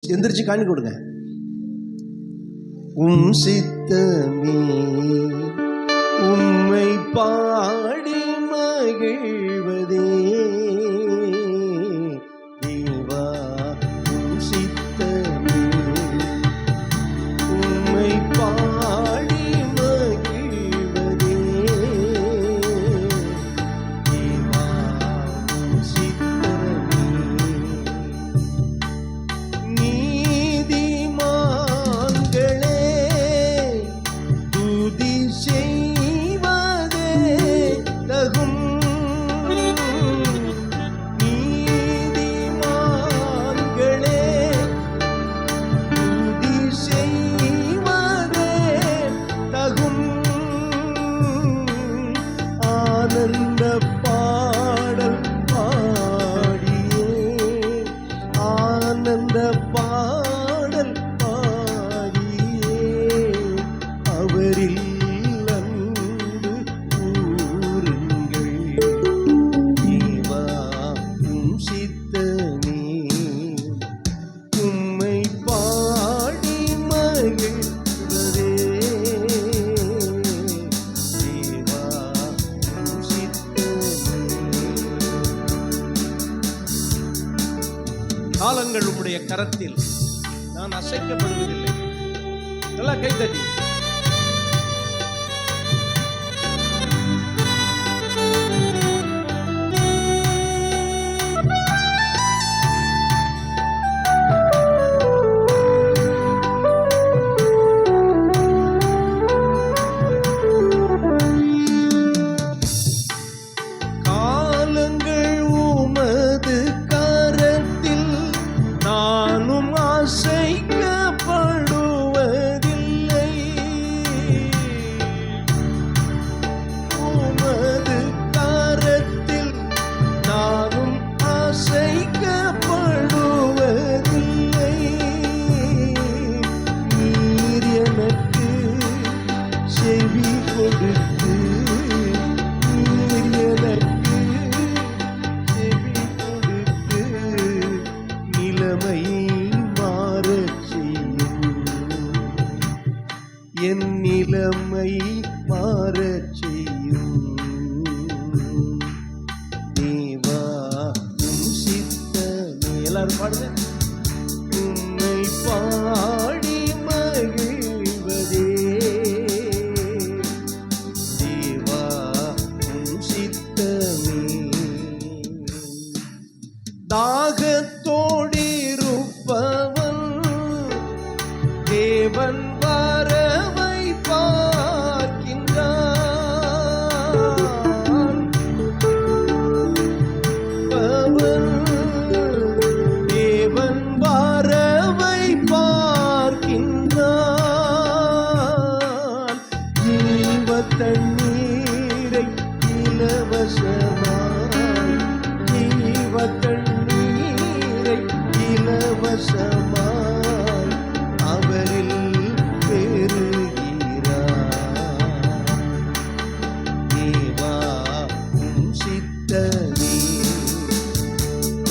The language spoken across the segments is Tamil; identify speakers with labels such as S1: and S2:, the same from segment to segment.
S1: எந்திரிச்சு காணி கொடுங்க. உம் சித்தமே உம்மை பாடி மகிழ்வதே தேவா, உம் சித்தமே உம்மை பாடி மகிழ்வதே தேவா, உம் சித்தமே நீதிமான்களே துதி செய்வதே தகும். நீதிமான்களே துதி செய்வதே தகும். ஆனந்த பாடல் பாடியே, ஆனந்த பாடல் பாடியே அவரில் அன்பு கூறுங்கள். தேவா, உம் சித்தமே உம்மை பாடி மகிழ்வதே தேவா, உம் சித்தமே. காலங்கள் உம்முடைய கரத்தில், நான் அசைக்கப்படுவதில்லை. நல்லா கைத்தட்டி. காலங்கள் உமது கரத்தில், நானும் அசைக்கப்படுவதில்லை. உமது கரத்தில் நானும் அசைக்கப்படுவதில்லை. நீர் எனக்கு செவி கொடுத்து, நீர் எனக்கு செவி கொடுத்து நிலைமையை மாறச் செய்யும். என் நிலைமை மாறச் செய்யும். தேவா, உம் சித்தமே. எல்லாரும் பாடுங்க. உம்மை பாடி மகிழ்வதே தேவா, உம் சித்தமே. தாகத்தோடிருப்பவன் தேவன் வரவை பார்க்கின்றான். பவன் தேவன் வரவை பார்க்கின்றான். ஜீவ தண்ணீரை இலவசமாய், ஜீவ தண்ணீரை இலவசமாய் அவரில் பெறுகிறார். தேவா, உம் சித்தமே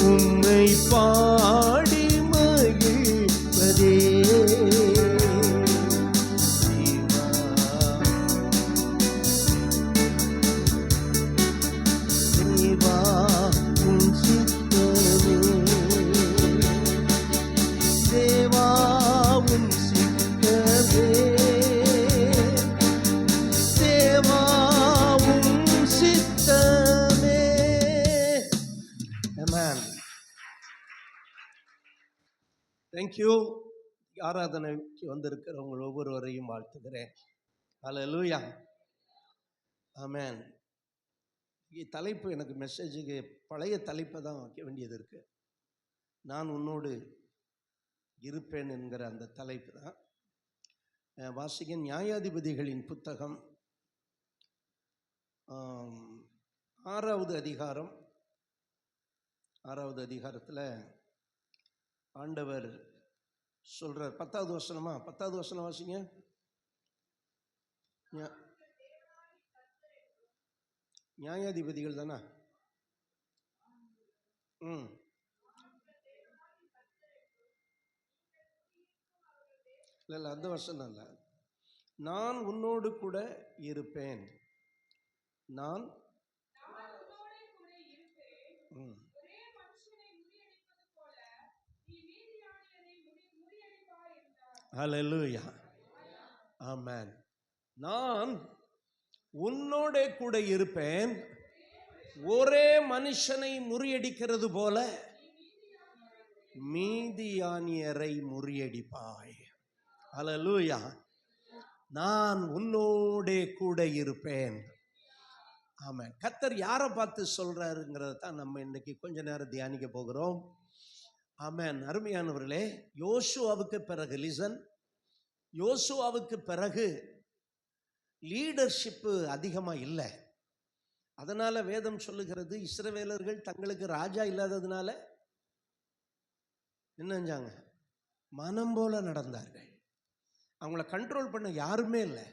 S1: உம்மை பாடி மகிழ்வதே தேவா. தேவா, உம் சித்தமே தேவா, உம் சித்தமே தேவா, உம் சித்தமே. ஆமென். தேங்க்யூ. ஆராதனைக்கு வந்திருக்கிறவங்க ஒவ்வொருவரையும் வாழ்த்துகிறேன். ஹல்லேலூயா. ஆமென். தலைப்பு, எனக்கு மெசேஜுக்கு பழைய தலைப்பை தான் வைக்க வேண்டியது இருக்கு. நான் உன்னோடு இருப்பேன் என்கிற அந்த தலைப்பு தான். வாசிக்க நியாயாதிபதிகளின் புத்தகம் 6வது அதிகாரம். 6வது அதிகாரத்தில் ஆண்டவர் சொல்றார். 10வது வசனமா? 10வது வசனம் வாசிங்க. நியாயாதிபதிகள் தானே? இல்லை அந்த வருஷம் அல்ல. நான் உன்னோடு கூட இருப்பேன். நான் ஹல்லேலூயா, ஆமென். நான் உன்னோட கூட இருப்பேன், ஒரே மனுஷனை முறியடிக்கிறது போல மீதியானியரை முறியடிப்பாய். ஹல்லேலூயா. நான் உன்னோட கூட இருப்பேன். ஆமென். கர்த்தர் யாரை பார்த்து சொல்றாருங்கிறத தான் நம்ம இன்னைக்கு கொஞ்ச நேரம் தியானிக்க போகிறோம். ஆமென். அருமையானவர்களே, யோசுவாவுக்கு பிறகு யோசுவாவுக்கு பிறகு லீடர்ஷிப்பு அதிகமாக இல்லை. அதனால வேதம் சொல்லுகிறது, இஸ்ரவேலர்கள் தங்களுக்கு ராஜா இல்லாததுனால என்ன செஞ்சாங்க? மனம் போல நடந்தார்கள். அவங்கள கண்ட்ரோல் பண்ண யாருமே இல்லை.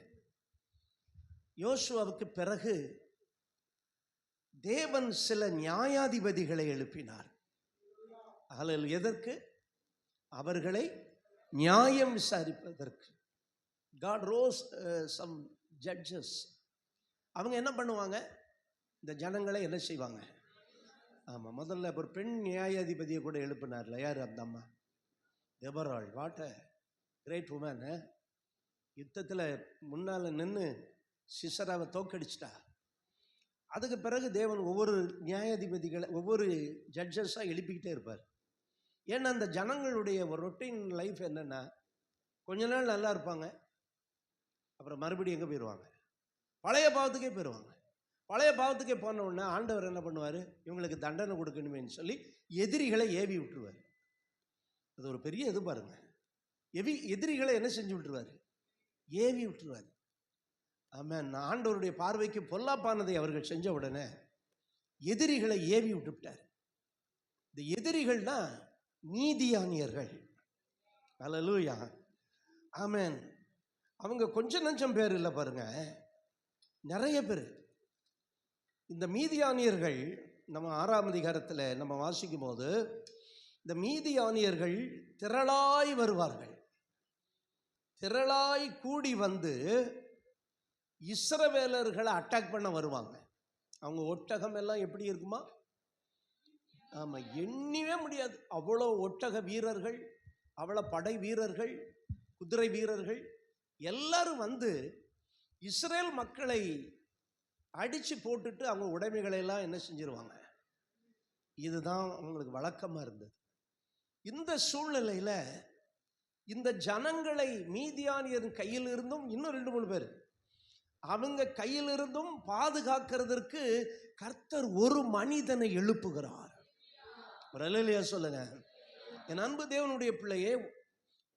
S1: யோசுவாவுக்கு பிறகு தேவன் சில நியாயாதிபதிகளை எழுப்பினார். அதில் எதற்கு? அவர்களை நியாயம் விசாரிப்பதற்கு. God rose some judges. அவங்க என்ன பண்ணுவாங்க? இந்த ஜனங்களை என்ன செய்வாங்க? ஆமாம், முதல்ல ஒரு பெண் நியாயாதிபதியை கூட எழுப்பினார்ல. யார் அந்த அம்மா? தெபொராள். What a great woman. யுத்தத்தில் முன்னால் நின்று சிசராவை தோக்கடிச்சிட்டா. அதுக்கு பிறகு தேவன் ஒவ்வொரு நியாயாதிபதிகளை, ஒவ்வொரு ஜட்ஜஸாக எழுப்பிக்கிட்டே இருப்பார். ஏன்னா அந்த ஜனங்களுடைய ஒரு ரொட்டீன் லைஃப் என்னென்னா, கொஞ்ச நாள் நல்லா இருப்பாங்க, அப்புறம் மறுபடியும் எங்கே போயிடுவாங்க? பழைய பாவத்துக்கே போயிடுவாங்க. பழைய பாவத்துக்கே போன உடனே ஆண்டவர் என்ன பண்ணுவார்? இவங்களுக்கு தண்டனை கொடுக்கணுமேன்னு சொல்லி எதிரிகளை ஏவி விட்டுருவார். அது ஒரு பெரிய இது பாருங்க. எதிரிகளை என்ன செஞ்சு விட்டுருவார்? ஏவி விட்டுருவார். ஆமென். ஆண்டவருடைய பார்வைக்கு பொல்லாப்பானதை அவர்கள் செஞ்ச உடனே எதிரிகளை ஏவி விட்டுவிட்டார். இந்த எதிரிகள்னா மீதியானியர்கள். ஹல்லேலூயா, ஆமென். அவங்க கொஞ்சம் நஞ்சம் பேர் இல்லை பாருங்க, நிறைய பேர். இந்த மீதியானியர்கள் நம்ம 6ஆம் அதிகாரத்தில் நம்ம வாசிக்கும் போது, இந்த மீதியானியர்கள் திரளாய் வருவார்கள். திரளாய் கூடி வந்து இஸ்ரவேலர்களை அட்டாக் பண்ண வருவாங்க. அவங்க ஒட்டகம் எல்லாம் எப்படி இருக்குமா? ஆமாம், எண்ணிவே முடியாது. அவ்வளோ ஒட்டக வீரர்கள், அவ்வளோ படை வீரர்கள், குதிரை வீரர்கள் எல்லாரும் வந்து இஸ்ரேல் மக்களை அடித்து போட்டுட்டு அவங்க உடைமைகளை எல்லாம் என்ன செஞ்சிருவாங்க. இதுதான் அவங்களுக்கு வழக்கமாக இருந்தது. இந்த சூழ்நிலையில் இந்த ஜனங்களை மீதியானியர் கையில் இருந்தும் இன்னும் 2-3 பேர் அவங்க கையிலிருந்தும் பாதுகாக்கிறதுக்கு கர்த்தர் ஒரு மனிதனை எழுப்புகிறார். அல்லேலூயா சொல்லுங்க. என் அன்பு தேவனுடைய பிள்ளையே,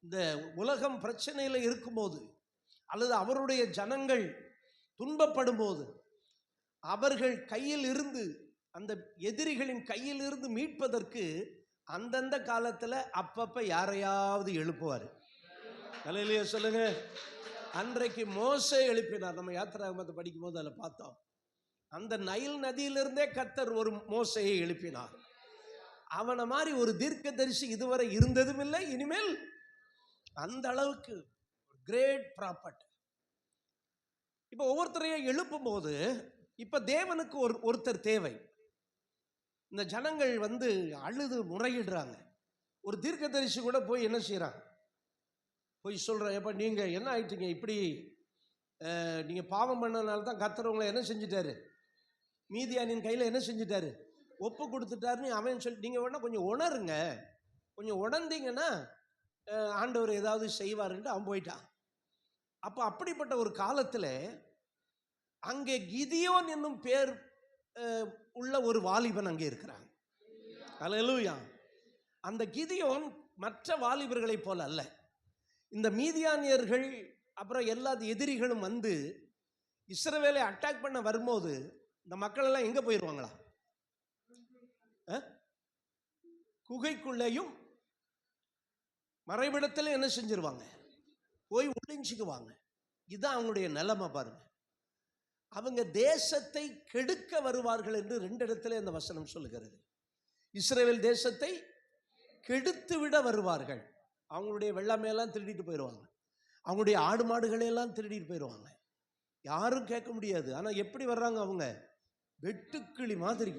S1: இந்த உலகம் பிரச்சனையில் இருக்கும்போது அல்லது அவருடைய ஜனங்கள் துன்பப்படும் போது அவர்கள் கையில் இருந்து, அந்த எதிரிகளின் கையில் இருந்து மீட்பதற்கு அந்தந்த காலத்தில் அப்பப்போ யாரையாவது எழுப்புவார். அல்லேலூயா சொல்லுங்க. அன்றைக்கு மோசே எழுப்பினார். நம்ம யாத்திராகமத்தை படிக்கும் போது அதில் பார்த்தோம். அந்த நைல் நதியிலிருந்தே கர்த்தர் ஒரு மோசையை எழுப்பினார். அவனை மாதிரி ஒரு தீர்க்கதரிசி இதுவரை இருந்ததும் இல்லை, இனிமேல் அந்த அளவுக்கு கிரேட் ப்ராப்பர்ட். இப்போ ஒவ்வொருத்தரையும் எழுப்பும் போது இப்போ தேவனுக்கு ஒருத்தர் தேவை. இந்த ஜனங்கள் வந்து அழுது முறையிடுறாங்க. ஒரு தீர்க்கதரிசி கூட போய் என்ன செய்கிறாங்க? போய் சொல்கிறேன், எப்போ நீங்கள் என்ன ஆயிட்டீங்க? இப்படி நீங்கள் பாவம் பண்ணனால தான் கர்த்தர் உங்களை என்ன செஞ்சிட்டாரு? மீதியானின் கையில் என்ன செஞ்சிட்டாரு? ஒப்பு கொடுத்துட்டாருன்னு அவன் சொல்லி, நீங்கள் வேணால் கொஞ்சம் உணருங்க, கொஞ்சம் உணர்ந்தீங்கன்னா ஆண்டவர் ஏதாவது செய்வாருன்ட்டு அவன் போயிட்டான். அப்போ அப்படிப்பட்ட ஒரு காலத்தில் அங்கே கிதியோன் என்னும் பேர் உள்ள ஒரு வாலிபன் அங்கே இருக்கிறாங்க. அல்லேலூயா. அந்த கிதியோன் மற்ற வாலிபர்களைப் போல அல்ல. இந்த மீதியானியர்கள் அப்புறம் எல்லா எதிரிகளும் வந்து இஸ்ரவேலை அட்டாக் பண்ண வரும்போது இந்த மக்கள் எல்லாம் எங்கே போயிடுவாங்களா? குகைக்குள்ளேயும் மறைவிடத்தில் என்ன செஞ்சிருவாங்க? போய் ஒளிஞ்சிக்குவாங்க. இதுதான் அவங்களுடைய நிலைமை பாருங்க. அவங்க தேசத்தை கெடுக்க வருவார்கள் என்று 2 இடத்துல இந்த வசனம் சொல்லுகிறது. இஸ்ரவேல் தேசத்தை கெடுத்து விட வருவார்கள். அவங்களுடைய வெள்ளாமையெல்லாம் திருடிட்டு போயிடுவாங்க. அவங்களுடைய ஆடு மாடுகளை எல்லாம் திருடிட்டு போயிடுவாங்க, யாரும் கேட்க முடியாது. ஆனால் எப்படி வர்றாங்க அவங்க? வெட்டுக்கிளி மாதிரி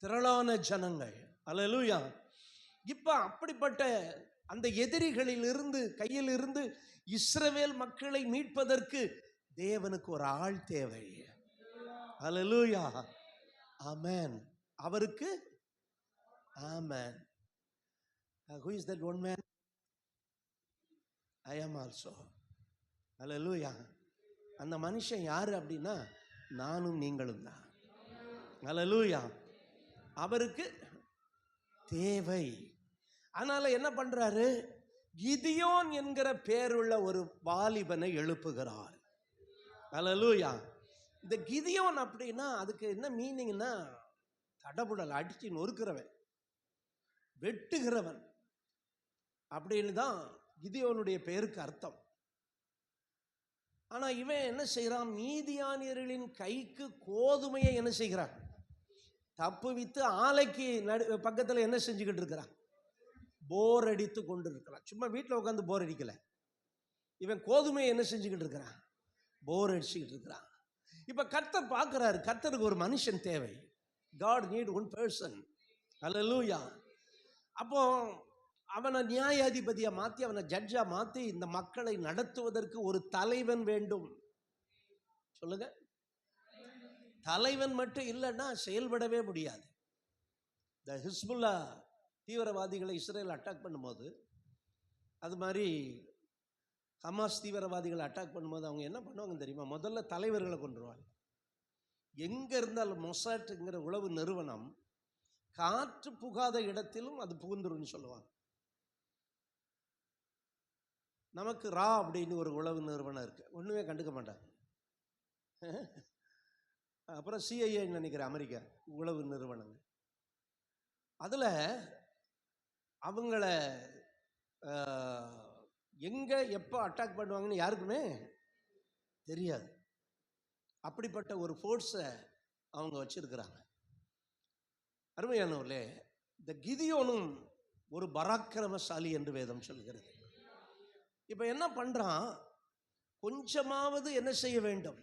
S1: திரளான ஜனங்கள். அல்லேலூயா. இப்ப அப்படிப்பட்ட அந்த எதிரிகளிலிருந்து கையிலிருந்து இஸ்ரவேல் மக்களை மீட்பதற்கு தேவனுக்கு ஒரு ஆள் தேவை. அல்லேலூயா. ஆமென். அவருக்கு ஆமென். Who is that one man? I am also. அல்லேலூயா. அந்த மனுஷன் யாரு அப்படின்னா நானும் நீங்களும் தான். அல்லேலூயா. அவருக்கு தேவை. அதனால என்ன பண்றாரு? கிதியோன் என்கிற பேருள்ள ஒரு வாலிபனை எழுப்புகிறார். அல்லேலூயா. இந்த கிதியோன் அப்படின்னா அதுக்கு என்ன மீனிங்னா தடபுடல், அடிச்சு நொறுக்கிறவன், வெட்டுகிறவன் அப்படின்னு தான் கிதியோனுடைய பேருக்கு அர்த்தம். ஆனா இவன் என்ன செய்யறான்? மீதியானியர்களின் கைக்கு கோதுமையை என்ன செய்கிறான்? தப்புவித்து ஆலைக்கு பக்கத்தில் என்ன செஞ்சுக்கிட்டு இருக்கிறான்? போர் அடித்து கொண்டு இருக்கிறான். சும்மா வீட்டில் உட்காந்து போர் அடிக்கல, இவன் கோதுமையை என்ன செஞ்சுக்கிட்டு இருக்கிறான்? போர் அடிச்சுக்கிட்டு இருக்கிறான். இப்ப கர்த்தர் பார்க்கிறாரு, கர்த்தருக்கு ஒரு மனுஷன் தேவை. God need one person. Hallelujah. அப்போ அவனை நியாயாதிபதியா மாத்தி, அவனை ஜட்ஜா மாத்தி இந்த மக்களை நடத்துவதற்கு ஒரு தலைவன் வேண்டும். சொல்லுங்க. தலைவன் மட்டும் இல்லைன்னா செயல்படவே முடியாது. இந்த ஹிஸ்புல்லா தீவிரவாதிகளை இஸ்ரேல் அட்டாக் பண்ணும்போது, அது மாதிரி ஹமாஸ் தீவிரவாதிகளை அட்டாக் பண்ணும்போது அவங்க என்ன பண்ணுவாங்க தெரியுமா? முதல்ல தலைவர்களை கொண்டுருவாங்க. எங்க இருந்தாலும் மொசாட்ங்கிற உளவு நிறுவனம் காற்று புகாத இடத்திலும் அது புகுந்துருன்னு சொல்லுவாங்க. நமக்கு ரா அப்படின்னு ஒரு உளவு நிறுவனம் இருக்கு, ஒண்ணுமே கண்டுக்க மாட்டாங்க. அப்புறம் சிஐஏ நினைக்கிற அமெரிக்கா உளவு நிறுவனங்கள், அதுல அவங்கள எங்க எப்ப அட்டாக் பண்ணுவாங்கன்னு யாருக்குமே தெரியாது. அப்படிப்பட்ட ஒரு ஃபோர்ஸை அவங்க வச்சிருக்கிறாங்க. அருமையானவர்களே, இந்த கிதியோனும் ஒரு பராக்கிரமசாலி என்று வேதம் சொல்கிறது. இப்ப என்ன பண்றான்? கொஞ்சமாவது என்ன செய்ய வேண்டும்?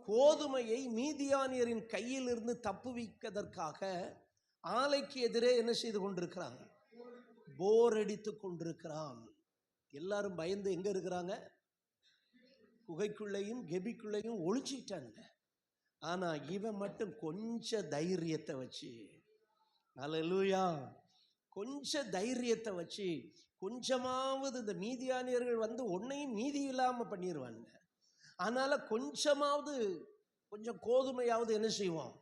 S1: கோதுமையை மீதியானியரின் கையில் இருந்து தப்புவிப்பதற்காக ஆலைக்கு எதிரே என்ன செய்து கொண்டிருக்கிறாங்க? போர் அடித்து கொண்டிருக்கிறான். எல்லாரும் பயந்து எங்க இருக்கிறாங்க? குகைக்குள்ளையும் கெபிக்குள்ளையும் ஒளிச்சிட்டாங்க. ஆனா இவன் மட்டும் கொஞ்ச தைரியத்தை வச்சு, அல்லேலூயா, கொஞ்ச தைரியத்தை வச்சு கொஞ்சமாவது இந்த மீதியானியர்கள் வந்து ஒன்னையும் மீதி இல்லாம பண்ணிடுவாங்க. அதனால கொஞ்சமாவது கொஞ்சம் கோதுமையாவது என்ன செய்வான்?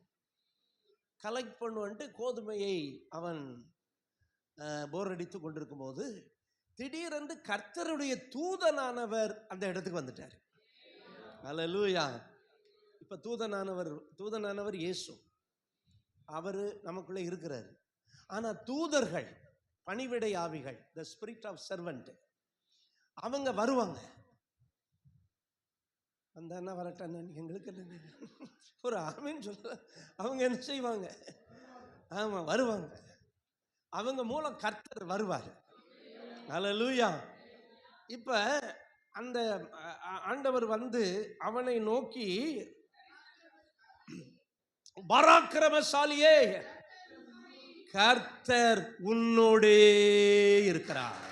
S1: கலெக்ட் பண்ணுவான்ட்டு கோதுமையை அவன் போர் அடித்து கொண்டிருக்கும் போது திடீரென்று கர்த்தருடைய தூதனானவர் அந்த இடத்துக்கு வந்துட்டார். அல்லேலூயா. இப்ப தூதனானவர் இயேசு, அவரு நமக்குள்ள இருக்கிறார். ஆனா தூதர்கள், பணிவிடை ஆவிகள், the spirit of servant, அவங்க வருவாங்க. அந்த என்ன வரட்டன் எங்களுக்கு ஒரு ஆமீன் சொல்ல, அவங்க என்ன செய்வாங்க? ஆமா, வருவாங்க. அவங்க மூலம் கர்த்தர் வருவார். அல்லேலூயா. இப்ப அந்த ஆண்டவர் வந்து அவனை நோக்கி, பராக்கிரமசாலியே, கர்த்தர் உன்னோடே இருக்கிறார்.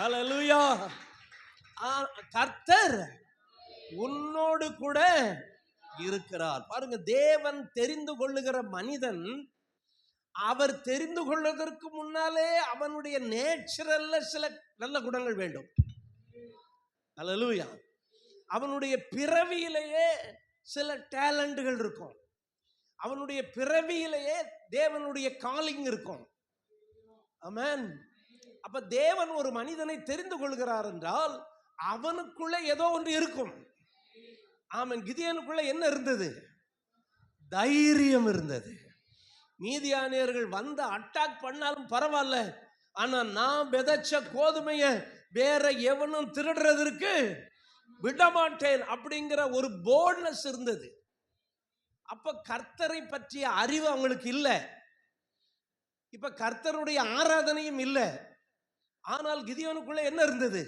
S1: அல்லேலூயா. கர்த்தர் உன்னோடு கூட இருக்கிறார். பாருங்க, தேவன் தெரிந்து கொள்ளுகிற மனிதன், அவர் தெரிந்து கொள்வதற்கு முன்னாலே அவனுடைய நேச்சுரல்ல சில நல்ல குணங்கள் வேண்டும். அல்லேலூயா. அவனுடைய பிறவியிலேயே சில டேலண்ட்கள் இருக்கும். அவனுடைய பிறவியிலேயே தேவனுடைய காலிங் இருக்கும். ஆமென். அப்ப தேவன் ஒரு மனிதனை தெரிந்து கொள்கிறார் என்றால் அவனுக்குள்ள ஏதோ ஒன்று இருக்கும். ஆமென். கிதியோனுக்குள்ள என்ன இருந்தது? தைரியம் இருந்தது. மீதியானியர்கள் வந்து அட்டாக் பண்ணாலும் பரவாயில்ல, ஆனா நான் விதைச்ச கோதுமைய வேற எவனும் திருடுறதற்கு விடமாட்டேன் அப்படிங்கிற ஒரு போல்ட்னஸ் இருந்தது. அப்ப கர்த்தரை பற்றிய அறிவு அவங்களுக்கு இல்லை. இப்ப கர்த்தருடைய ஆராதனையும் இல்லை. ஆனால் கிதியோனுக்குள்ள என்ன இருந்தது?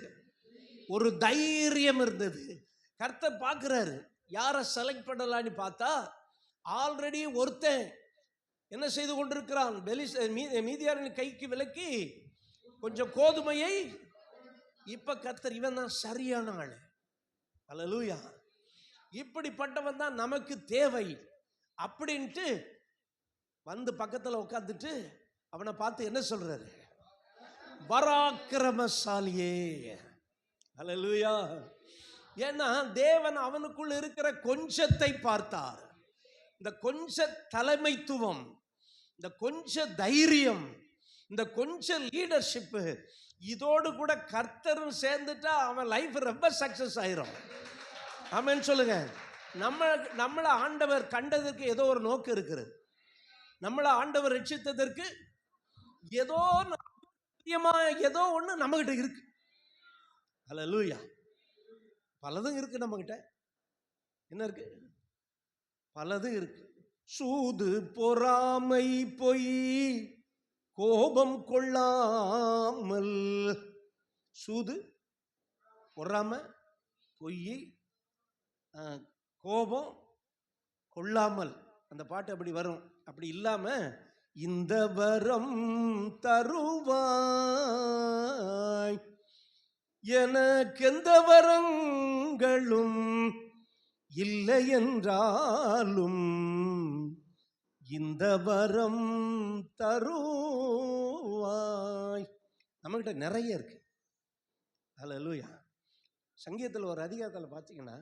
S1: ஒரு தைரியம் இருந்தது. கர்த்தர் பார்க்கிறாரு, யாரை செலக்ட் பண்ணலான்னு பார்த்தா ஆல்ரெடி ஒருத்தன் என்ன செய்து கொண்டிருக்கிறான், மீதியாரின் கைக்கு விலக்கி கொஞ்சம் கோதுமையை. இப்ப கர்த்தர் இவன் தான் சரியான ஆளு. அல்லேலூயா. இப்படிப்பட்டவன் தான் நமக்கு தேவை அப்படின்ட்டு வந்து பக்கத்தில் உட்காந்துட்டு அவனை பார்த்து என்ன சொல்றாரு? பராக்கிரமசாலியே. அல்லேலூயா. ஏன்னா தேவன் அவனுக்குள் இருக்கிற கொஞ்சத்தை பார்த்தார். இந்த கொஞ்ச தலைமைத்துவம், இந்த கொஞ்ச தைரியம், இந்த கொஞ்ச லீடர்ஷிப், இதோடு கூட கர்த்தரும் சேர்ந்துட்டா அவன் லைஃப் ரொம்ப சக்சஸ் ஆயிரும். ஆமென் சொல்லுங்க. நம்மளை ஆண்டவர் கண்டதற்கு ஏதோ ஒரு நோக்கம் இருக்கிறது. நம்மளை ஆண்டவர் ரட்சித்ததற்கு ஏதோ ஏதோ ஒண்ணு நம்ம கிட்ட இருக்கு. அல்லேலூயா. பலதும் இருக்கு நம்ம கிட்ட. என்ன இருக்கு? பலதும் இருக்கு. சூது, பொறாமை, பொய், கோபம் கொள்ளாமல். சூது, பொறாமை, பொய், கோபம் கொள்ளாமல். அந்த பாட்டு அப்படி வரும். அப்படி இல்லாம இந்த வரம் தருவாய், எனக்கு எந்த வரங்களும் இல்லை என்றாலும் இந்த வரம் தருவாய். நம்மகிட்ட நிறைய இருக்கு. அல்லேலூயா. சங்கீதத்தில் ஒரு அதிகாரத்தில் பார்த்தீங்கன்னா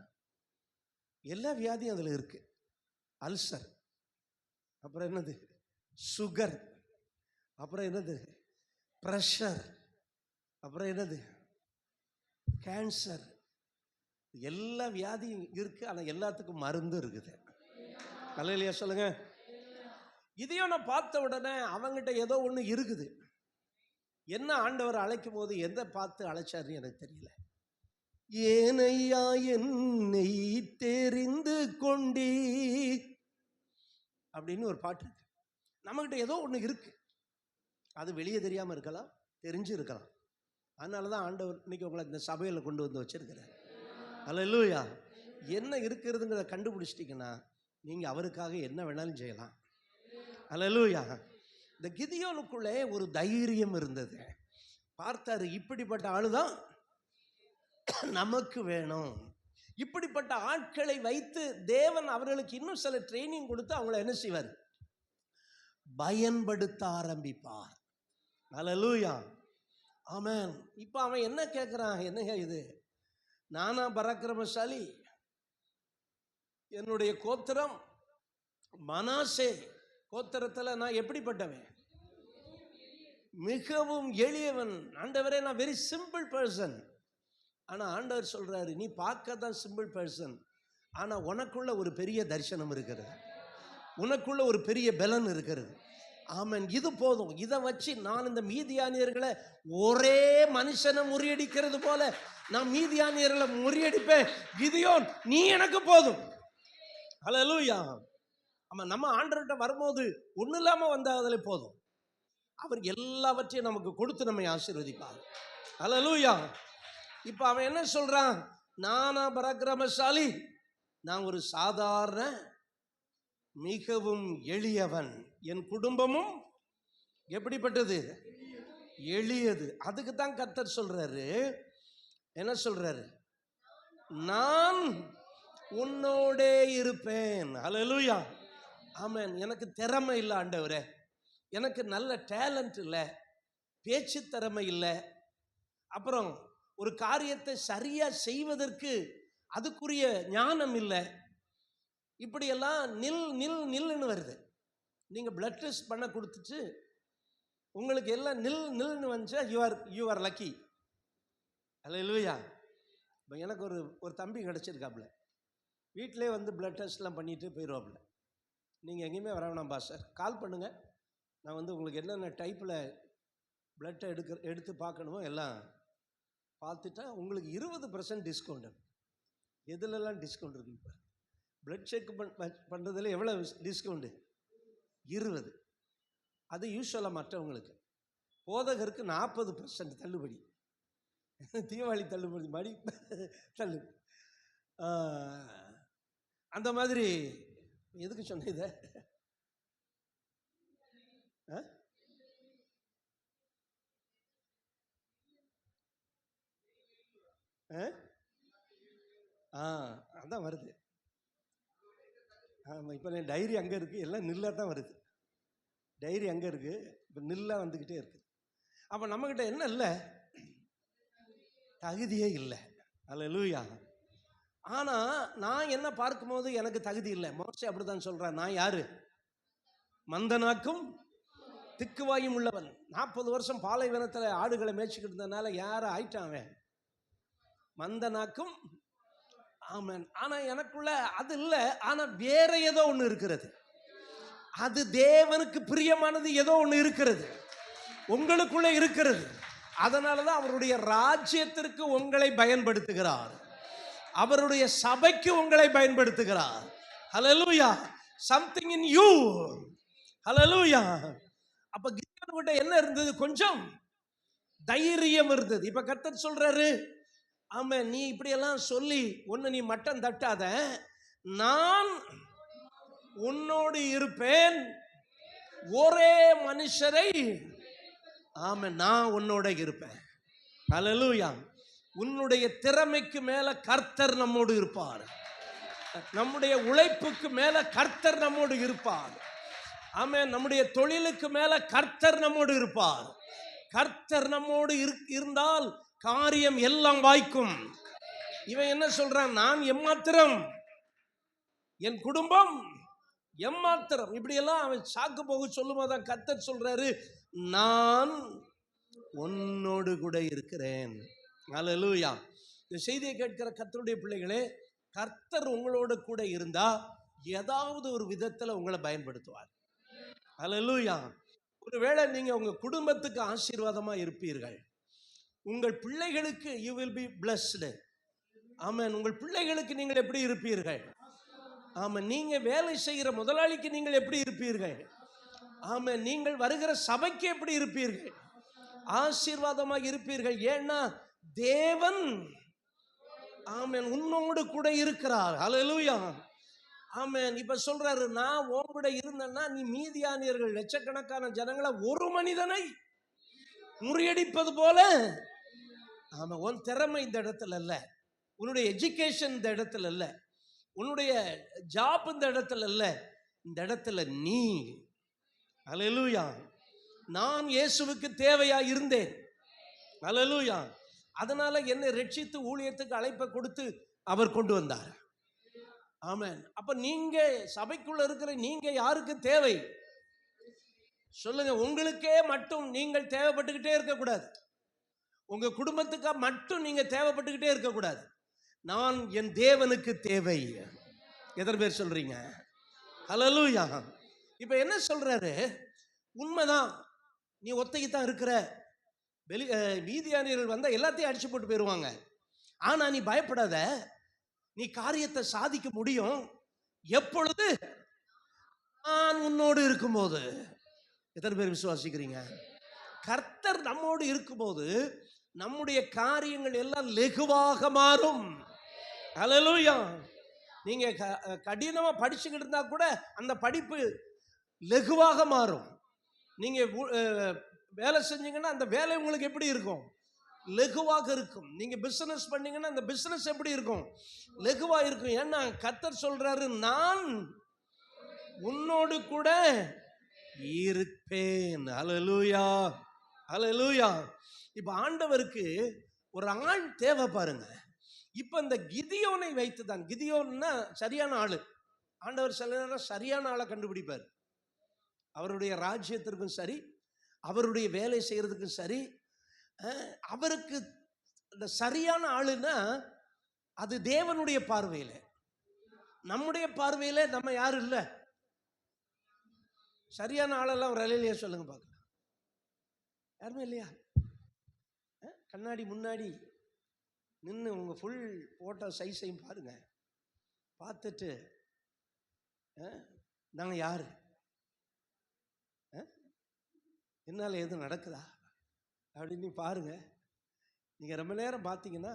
S1: எல்லா வியாதியும் அதில் இருக்கு. அல்சர், அப்புறம் என்னது சுகர், அப்புறம் என்னது பிரஷர், அப்புறம் என்னது கேன்சர். எல்லா வியாதியும் இருக்கு. ஆனால் எல்லாத்துக்கும் மருந்து இருக்குது. அல்லேலூயா சொல்லுங்க. இதையும் நான் பார்த்த உடனே அவங்கிட்ட ஏதோ ஒன்று இருக்குது. என்ன ஆண்டவர் அழைக்கும் போது எந்த பார்த்து அழைச்சாருன்னு எனக்கு தெரியல. ஏனையா என்னை தெரிந்து கொண்டீ அப்படின்னு ஒரு பாட்டு இருக்கு. நம்மகிட்ட ஏதோ ஒன்று இருக்கு. அது வெளியே தெரியாமல் இருக்கலாம், தெரிஞ்சு இருக்கலாம். அதனால தான் ஆண்டவர் இன்னைக்கு உங்களை இந்த சபையில் கொண்டு வந்து வச்சிருக்கிறார். அல்லேலூயா. என்ன இருக்கிறதுங்கிறத கண்டுபிடிச்சிட்டிங்கன்னா நீங்கள் அவருக்காக என்ன வேணாலும் செய்யலாம். அல்லேலூயா. இந்த கிதியோனுக்குள்ளே ஒரு தைரியம் இருந்தது. பார்த்தாரு, இப்படிப்பட்ட ஆளுதான் நமக்கு வேணும். இப்படிப்பட்ட ஆட்களை வைத்து தேவன் அவர்களுக்கு இன்னும் சில ட்ரைனிங் கொடுத்து அவங்கள என்ன செய்வார்? பயன்படுத்த ஆரம்பிப்பார். அல்லேலூயா. ஆமென். இப்போ அவன் என்ன கேட்குறான்? என்னங்க இது? நானா பராக்கிரமசாலி? என்னுடைய கோத்திரம் மனாசே கோத்திரத்தில் நான் எப்படிப்பட்டவன்? மிகவும் எளியவன். ஆண்டவரே, நான் வெரி சிம்பிள் பர்சன். ஆனால் ஆண்டவர் சொல்றாரு, நீ பார்க்க தான் சிம்பிள் பர்சன், ஆனால் உனக்குள்ள ஒரு பெரிய தரிசனம் இருக்கிறது, உனக்குள்ள ஒரு பெரிய பலன் இருக்கிறது. ஆமென். இது போதும். இதை வச்சு நான் இந்த மீதியானியர்களை ஒரே மனுஷனை முறியடிக்கிறது போல நான் மீதியானியர்களை முறியடிப்பேன். கிதியோன், நீ எனக்கு போதும். அல்லேலூயா. ஆமா, நம்ம ஆண்டவர்கிட்ட வரும்போது ஒன்றும் இல்லாமல் வந்தால் அதில் போதும். அவர் எல்லாவற்றையும் நமக்கு கொடுத்து நம்மை ஆசீர்வதிப்பார். அல்லேலூயா. இப்போ அவன் என்ன சொல்றான்? நானா பராக்கிரமசாலி? நான் ஒரு சாதாரண மிகவும் எளியவன். என் குடும்பமும் எப்படிப்பட்டது? எளியது. அதுக்கு தான் கர்த்தர் சொல்றாரு, என்ன சொல்றாரு? நான் உன்னோடே இருப்பேன். அல்லேலூயா. ஆமென். எனக்கு திறமை இல்லை ஆண்டவரே, எனக்கு நல்ல டேலண்ட் இல்லை, பேச்சு திறமை இல்லை, அப்புறம் ஒரு காரியத்தை சரியா செய்வதற்கு அதுக்குரிய ஞானம் இல்லை. இப்படியெல்லாம் நில்லுன்னு வருது. நீங்கள் பிளட் டெஸ்ட் பண்ண கொடுத்துட்டு உங்களுக்கு எல்லாம் நில்லுன்னு வந்துச்சா யூ ஆர் லக்கி. அல்லேலூயா. இப்போ எனக்கு ஒரு தம்பி கிடச்சிருக்காப்புல. வீட்டிலே வந்து பிளட் டெஸ்ட்லாம் பண்ணிட்டு போயிடுவாப்புல. நீங்கள் எங்கேயுமே வர வேணாம் பாஸ்டர், கால் பண்ணுங்கள், நான் வந்து உங்களுக்கு என்னென்ன டைப்பில் பிளட்டை எடுத்து பார்க்கணுமோ எல்லாம் பார்த்துட்டா உங்களுக்கு 20% டிஸ்கவுண்ட். எதுலலாம் டிஸ்கவுண்ட் இருக்குது? இப்போ பிளட் செக் பண்ணுறதுல எவ்வளோ டிஸ்கவுண்ட்டு? 20. அது யூஸ்வலாக மற்றவங்களுக்கு. போதகருக்கு 40% தள்ளுபடி, தீபாவளி தள்ளுபடி மாதிரி தள்ளு. அந்த மாதிரி எதுக்கு சொன்ன இதை? அதான் வருது. ஆமாம், இப்போ என் டைரி அங்கே இருக்குது, எல்லாம் நில்லாக தான் வருது. டைரி அங்கே இருக்குது, இப்போ நில்லாக வந்துக்கிட்டே இருக்குது. அப்போ நம்மக்கிட்ட என்ன இல்லை? தகுதியே இல்லை. அல்லேலூயா. ஆனால் நான் என்ன பார்க்கும்போது எனக்கு தகுதி இல்லை. மோசே அப்படி தான் சொல்கிறேன். நான் யாரு? மந்தனாக்கும் திக்குவாயும் உள்ளவன். 40 வருஷம் பாலைவனத்தில் ஆடுகளை மேய்ச்சிக்கிட்டு இருந்ததுனால யாரை ஆயிட்டான் அவன்? மந்தனாக்கும். ஆமன். ஆனால் எனக்குள்ள அது இல்லை. ஆனால் வேற ஏதோ ஒன்று இருக்கிறது. அது தேவனுக்கு பிரியமானது ஏதோ ஒன்று இருக்கிறது, உங்களுக்குள்ள இருக்கிறது. அதனால தான் அவருடைய ராஜ்யத்திற்கு உங்களை பயன்படுத்துகிறார், அவருடைய சபைக்கு உங்களை பயன்படுத்துகிறார். Hallelujah. Something in you. Hallelujah. அப்ப கிதியோன்கிட்ட என்ன இருந்தது? கொஞ்சம் தைரியம் இருந்தது. இப்ப கர்த்தர் சொல்றாரு, ஆமா, நீ இப்படியெல்லாம் சொல்லி ஒன்னு நீ மட்டம் தட்டாத, நான் உன்னோடு இருப்பேன். ஒரே மனுஷரை, ஆமா, நான் உன்னோட இருப்பேன். ஹல்லேலூயா. உன்னுடைய திறமைக்கு மேல கர்த்தர் நம்மோடு இருப்பார். நம்முடைய உழைப்புக்கு மேல கர்த்தர் நம்மோடு இருப்பார். ஆமென். நம்முடைய தொழிலுக்கு மேல கர்த்தர் நம்மோடு இருப்பார். கர்த்தர் நம்மோடு இருந்தால் காரியம் எல்லாம் வாய்க்கும். இவன் என்ன சொல்றான்? நான் எம்மாத்திரம், என் குடும்பம் எம்மாத்திரம். இப்படியெல்லாம் அவன் சாக்கு போக சொல்லும்போது கர்த்தர் சொல்றாரு, நான் உன்னோடு கூட இருக்கிறேன். ஹல்லேலூயா. இந்த செய்தியை கேட்கிற கர்த்தருடைய பிள்ளைகளே, கர்த்தர் உங்களோட கூட இருந்தா ஏதாவது ஒரு விதத்துல உங்களை பயன்படுத்துவார். ஹல்லேலூயா. ஒருவேளை நீங்க உங்க குடும்பத்துக்கு ஆசீர்வாதமா இருப்பீர்கள், உங்கள் பிள்ளைகளுக்கு you will be blessed. ஆமென். உங்கள் பிள்ளைகளுக்கு நீங்கள் எப்படி இருப்பீர்கள்? ஆமென். நீங்க வேலை செய்கிற முதலாளிக்கு நீங்கள் எப்படி இருப்பீர்கள்? ஆமென். நீங்கள் வருகிற சபைக்கு எப்படி இருப்பீர்கள்? ஆசீர்வாதமாக இருப்பீர்கள். ஏன்னா தேவன், ஆமென், உன்னோடு கூட இருக்கிறார். ஹல்லேலூயா. ஆமென். இப்ப சொல்றாரு, நான் உன் கூட இருந்தேன்னா நீ மீதியானியர்கள் லட்சக்கணக்கான ஜனங்களை ஒரு மனிதனை முறியடிப்பது போல. ஆமா, உன் திறமை இந்த இடத்துல இல்ல, உன்னுடைய எஜுகேஷன் இந்த இடத்துல இல்ல, உன்னுடைய ஜாப் இந்த இடத்துல இல்ல, இந்த இடத்துல நீ. ஹல்லேலூயா. நான் இயேசுவுக்கு தேவையா இருந்தேன். ஹல்லேலூயா. அதனால என்னை ரட்சித்து ஊழியத்துக்கு அழைப்பை கொடுத்து அவர் கொண்டு வந்தார். ஆமென். அப்ப நீங்க சபைக்குள்ள இருக்கிற நீங்க யாருக்கு தேவை? சொல்லுங்க. உங்களுக்கே மட்டும் நீங்கள் தேவைப்பட்டுக்கிட்டே இருக்கக்கூடாது. உங்க குடும்பத்துக்கு மட்டும் நீங்க தேவைப்பட்டுக்கிட்டே இருக்கக்கூடாது. நான் என் தேவனுக்கு தேவை. எத்தனை பேர் சொல்றீங்க? ஹல்லேலூயா. இப்ப என்ன சொல்றாரு? உண்மைதான், நீ ஒத்தைக்கு தான் இருக்கிற. மீதியானியர்கள் வந்தா எல்லாத்தையும் அடிச்சு போட்டு போயிருவாங்க. ஆனா நீ பயப்படாத, நீ காரியத்தை சாதிக்க முடியும். எப்பொழுது? நான் உன்னோடு இருக்கும்போது. எத்தனை பேர் விசுவாசிக்கிறீங்க? கர்த்தர் நம்மோடு இருக்கும்போது நம்முடைய காரியங்கள் எல்லாம் லெகுவாக மாறும். ஹல்லேலூயா. நீங்க கடினமா படிச்சுக்கிட்டு இருந்தா கூட அந்த படிப்பு லெகுவாக மாறும். நீங்க வேலை செஞ்சீங்கன்னா அந்த வேலை உங்களுக்கு எப்படி இருக்கும்? லெகுவாக இருக்கும். நீங்க பிசினஸ் பண்ணீங்கன்னா அந்த பிசினஸ் எப்படி இருக்கும்? லெகுவா இருக்கும். ஏன்னா கர்த்தர் சொல்றாரு, நான் உன்னோடு கூட இருப்பேன். ஹல்லேலூயா. ஹல்லேலூயா. இப்ப ஆண்டவருக்கு ஒரு ஆள் தேவை பாருங்க. இப்ப இந்த கிதியோனை வைத்துதான், கிதியோன்னா சரியான ஆளு. ஆண்டவர் சில நேரம் சரியான ஆளை கண்டுபிடிப்பார். அவருடைய ராஜ்யத்திற்கும் சரி, அவருடைய வேலை செய்யறதுக்கும் சரி, அவருக்கு இந்த சரியான ஆளுன்னா அது தேவனுடைய பார்வையில. நம்முடைய பார்வையில நம்ம யாரும் இல்லை. சரியான ஆளெல்லாம் ஒரு அலையிலேயே சொல்லுங்க பார்க்கலாம். யாருமே இல்லையா? கண்ணாடி முன்னாடி நின்று உங்க ஃபுல் போட்டோ சைஸையும் பாருங்க. பார்த்துட்டு நாங்க யாரு? என்னால எதுவும் நடக்குதா? அப்படின்னு பாருங்க. நீங்கள் ரொம்ப நேரம் பார்த்தீங்கன்னா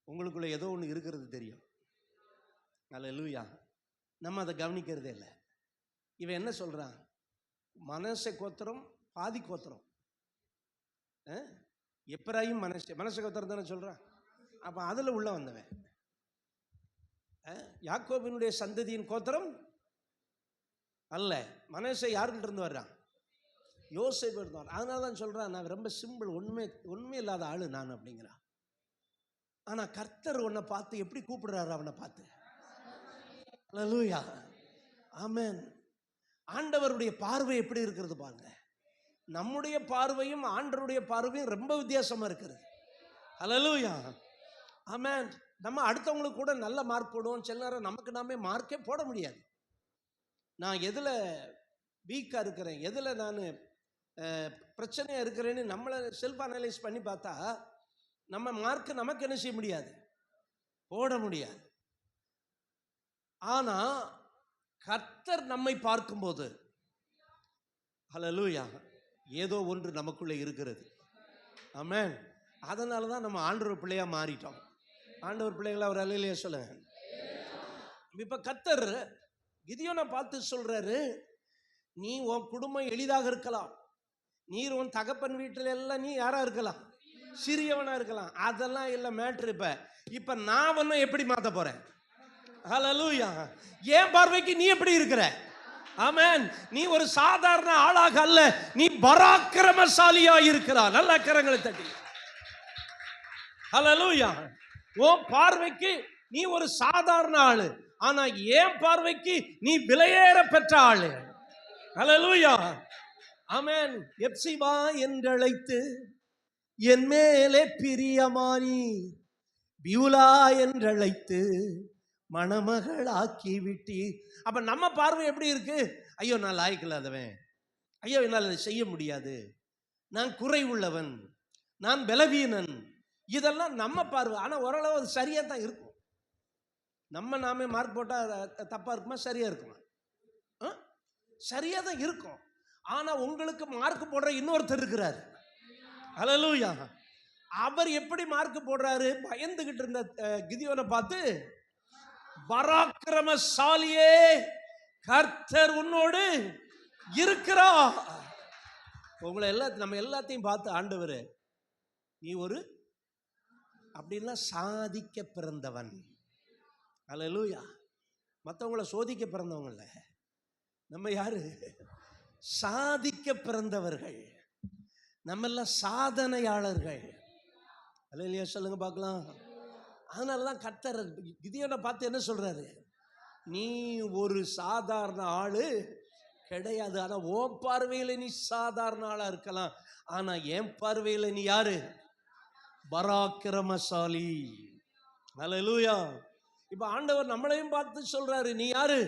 S1: உங்களுக்குள்ள ஏதோ ஒன்று இருக்கிறது தெரியும். அல்லேலூயா. நம்ம அதை கவனிக்கிறதே இல்லை. இவன் என்ன சொல்கிறான்? மனசை கோத்திரம் பாதி கோத்திரம். எப்ராயிம் மனசை கோத்திரம் தானே சொல்கிறான். அப்போ அதில் உள்ள வந்தவன் யாக்கோபினுடைய சந்ததியின் கோத்திரம் அல்ல. மனசை யாருக்கிட்ட இருந்து வர்றான்? யோசேப்பு இருந்தான். அதனால தான் சொல்கிறான், நான் ரொம்ப சிம்பிள், உண்மை இல்லாத ஆளு நான் அப்படிங்கிறான். ஆனால் கர்த்தர் உன்னை பார்த்து எப்படி கூப்பிடுறாரு? அவனை பார்த்து அல்லேலூயா, ஆமென். ஆண்டவருடைய பார்வை எப்படி இருக்கிறது பாருங்க. நம்முடைய பார்வையும் ஆண்டவருடைய பார்வையும் ரொம்ப வித்தியாசமா இருக்கிறது. அல்லேலூயா, ஆமென். நம்ம அடுத்தவங்களுக்கு கூட நல்ல மார்க் போடுவோம். சில நேரம் நமக்கு நாமே மார்க்கே போட முடியாது. நான் எதில் வீக்காக இருக்கிறேன், எதில் நான் பிரச்சனையாக இருக்கிறேன்னு நம்மளை செல்ஃப் அனலைஸ் பண்ணி பார்த்தா நம்ம மார்க்கு நமக்கு என்ன செய்ய முடியாது, போட முடியாது. ஆனால் கர்த்தர் நம்மை பார்க்கும்போது அல்லேலூயா, ஏதோ ஒன்று நமக்குள்ளே இருக்கிறது. ஆமென். அதனால தான் நம்ம ஆண்டவர் பிள்ளையாக மாறிட்டோம். ஆண்டவர் பிள்ளைகளை ஒரு அல்லேலூயா சொல்லுங்க. இப்போ கர்த்தர் கிதியோனை பார்த்து சொல்றாரு, நீ உன் குடும்பம் எளிதாக இருக்கலாம், நீ உன் தகப்பன் வீட்டில் எல்லாம் நீ யாரா இருக்கலாம், சிறியவனா இருக்கலாம், அதெல்லாம் இல்லை மேட்ரு. இப்ப நான் உன்னை எப்படி மாத்த போறேன்? ஹல்லேலூயா. ஏன் பார்வைக்கு நீ எப்படி இருக்கிற? ஆமென். நீ ஒரு சாதாரண ஆளாக அல்ல, நீ பராக்கிரமசாலியா இருக்கிறாய். நல்ல கரங்களை தட்டி ஹல்லேலூயா. உன் பார்வைக்கு நீ ஒரு சாதாரண ஆளு, ஆனா ஏன் பார்வைக்கு நீ விலையேற பெற்ற ஆளு. ஹல்லேலூயா, ஆமென். எப்சிபா என்றழைத்து என் மேலே பிரியமானி, பியூலா என்றழைத்து மணமகளாக்கி விட்டி. அப்ப நம்ம பார்வை எப்படி இருக்கு? ஐயோ, நான் லாய்க்கில்லாதவன், ஐயோ என்னால் அதை செய்ய முடியாது, நான் குறை உள்ளவன், நான் பலவீனன், இதெல்லாம் நம்ம பார்வை. ஆனால் ஓரளவு அது சரியாக தான் இருக்கும். நாமே மார்க் போட்டால் தப்பாக இருக்குமா, சரியாக இருக்குமா? சரியாக தான் இருக்கும். ஆனால் உங்களுக்கு மார்க் போடுற இன்னொருத்தர் இருக்கிறார். ஹல்லேலூயா. அவர் எப்படி மார்க் போடுறாரு? பயந்துகிட்டு இருந்த கிதியோனை பார்த்து, பராக்கிரமசாலியே, கர்த்தர் உன்னோடு இருக்கிறார். உங்களை நம்ம எல்லாத்தையும் பார்த்து ஆண்டவர், நீ ஒரு அப்படின்னா சாதிக்க பிறந்தவன். அல்லேலூயா. மற்றவங்கள சோதிக்க பிறந்தவங்க இல்லை, நம்ம யாரு? சாதிக்க பிறந்தவர்கள். நம்ம எல்லாம் சாதனையாளர்கள். அல்லேலூயா சொல்லுங்க பார்க்கலாம். அதனாலதான் கர்த்தர் கிதியோனை பார்த்து என்ன சொல்றாரு? நீ ஒரு சாதாரண ஆளு கிடையாது. ஆனா உன் பார்வையில நீ சாதாரண ஆளா இருக்கலாம், ஆனா என் பார்வையில நீ யாரு? பராக்கிரமசாலி. அல்லேலூயா. இப்ப ஆண்டவர் நம்மளையும் பார்த்து சொல்றாரு, நீ யாரு?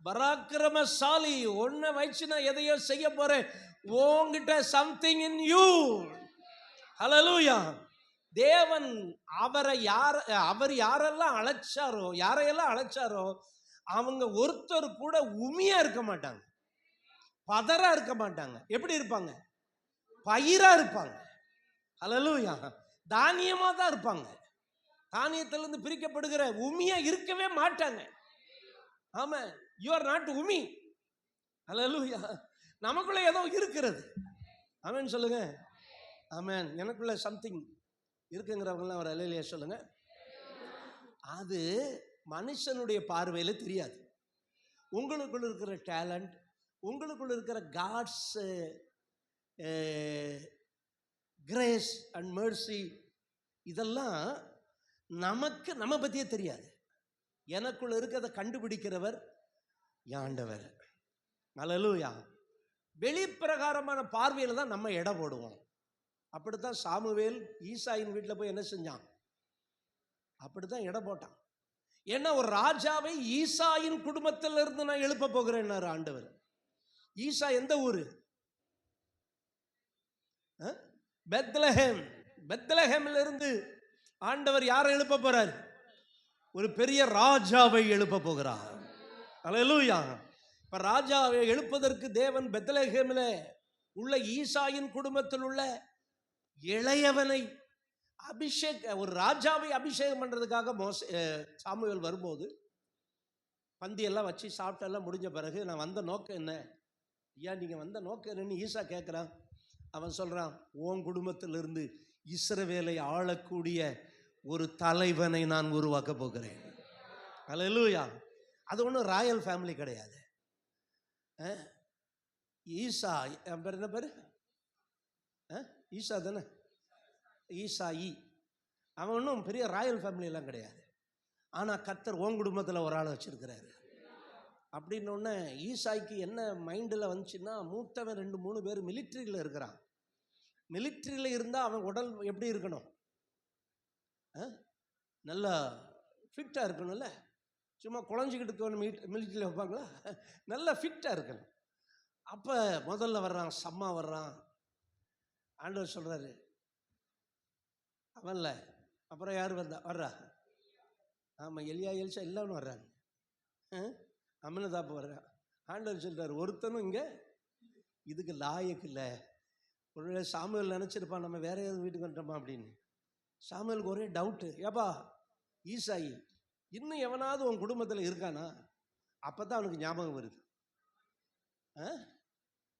S1: பராக்கிரமசாலி. ஒன்ன வச்சு நான் எதையோ செய்ய போறேன். உன்கிட்ட சம்திங் இன் யூ. ஹல்லேலூயா. தேவன் அவர் யாரெல்லாம் அழைச்சாரோ அவங்க ஒருத்தர் கூட உமியா இருக்க மாட்டாங்க, பதறா இருக்க மாட்டாங்க. எப்படி இருப்பாங்க? பயிரா இருப்பாங்க. ஹல்லேலூயா. தானியமா தான் இருப்பாங்க. தானியத்திலிருந்து பிரிக்கப்படுகிற உமியா இருக்கவே மாட்டாங்க. ஆமா, யூ ஆர் நாட் உமி. ஹல்லேலூயா. நமக்குள்ள ஏதோ இருக்கிறது. ஆமென் சொல்லுங்க. ஆமென். எனக்குள்ள சம்திங் இருக்குங்கிறவங்களாம் ஒரு அல்லேலூயா சொல்லுங்க. அது மனுஷனுடைய பார்வையில் தெரியாது. உங்களுக்குள்ள இருக்கிற டேலண்ட், உங்களுக்குள்ள இருக்கிற காட்ஸ் கிரேஸ் அண்ட் மெர்சி, இதெல்லாம் நம்ம பற்றியே தெரியாது. எனக்குள்ள இருக்கிறத கண்டுபிடிக்கிறவர் ஆண்டவர். அல்லேலூயா. வெளிப்பிரகாரமான பார்வையில் தான் நம்ம எடை போடுவோம். அப்படித்தான் சாமுவேல் ஈசாயின் வீட்டில் போய் என்ன செஞ்சான்? அப்படித்தான் எடை போட்டான். ஏன்னா ஒரு ராஜாவை ஈசாயின் குடும்பத்தில் இருந்து நான் எழுப்ப போகிறேன் ஆண்டவர். ஈசா எந்த ஊரு? பெத்லஹேம். பெத்லஹேம்ல இருந்து ஆண்டவர் யாரை எழுப்ப போறார்? ஒரு பெரிய ராஜாவை எழுப்ப போகிறார். அல்லேலூயா. இப்ப ராஜாவை எழுப்பதற்கு தேவன் பெத்லஹேமில் உள்ள ஈசாயின் குடும்பத்தில் உள்ள இளையவனை ஒரு ராஜாவை அபிஷேகம் பண்றதுக்காக சாமுவேல் வரும்போது பந்தியெல்லாம் வச்சு சாப்பிட்டெல்லாம் முடிஞ்ச பிறகு, நான் வந்த நோக்கம் என்ன ஐயா, நீங்க வந்த நோக்கம் என்னன்னு ஈசா கேட்கிறான். அவன் சொல்றான், உன் குடும்பத்திலிருந்து இஸ்ரவேலை ஆளக்கூடிய ஒரு தலைவனை நான் உருவாக்க போகிறேன். அல்லேலூயா. அது ஒன்றும் ராயல் ஃபேமிலி கிடையாது. ஈசா பேர் என்ன பேரு? ஈசா தானே, ஈசாயி. அவன் ஒன்றும் பெரிய ராயல் ஃபேமிலி எல்லாம் கிடையாது. ஆனால் கர்த்தர் உன் குடும்பத்தில் ஒரு ஆளை வச்சிருக்கிறாரு. அப்படின்னோடனே ஈசாய்க்கு என்ன மைண்டில் வந்துச்சுன்னா, மூத்தவன் 2-3 பேர் மிலிட்ரியில் இருக்கிறான். மிலிட்ரியில் இருந்தால் அவன் உடல் எப்படி இருக்கணும்? நல்லா ஃபிட்டாக இருக்கணும்ல. சும்மா குழஞ்சிக்கிட்டு மிலிட்ரியில் வைப்பாங்களா? நல்லா ஃபிட்டாக இருக்கணும். அப்போ முதல்ல வர்றான், சம்மா வர்றான். ஆண்டவர் சொல்கிறாரு, அவன்ல அப்புறம் யார் வர்றா? ஆமாம், எலிசா எல்லாரும் வர்றாங்க. அமினதாப்பு வர்றான். ஆண்டவர் சொல்கிறார், ஒருத்தனும் இங்கே இதுக்கு லாயக்கு இல்லை. ஒரு சாமுவேல் நினச்சிருப்பான், நம்ம வேற ஏதாவது வீட்டுக்கு வந்துட்டோமா அப்படின்னு. சாமுவேலுக்கு ஒரே டவுட்டு, ஏப்பா ஈசாயி இன்னும் எவனாவது உன் குடும்பத்தில் இருக்கானா? அப்போ தான் அவனுக்கு ஞாபகம் வருது.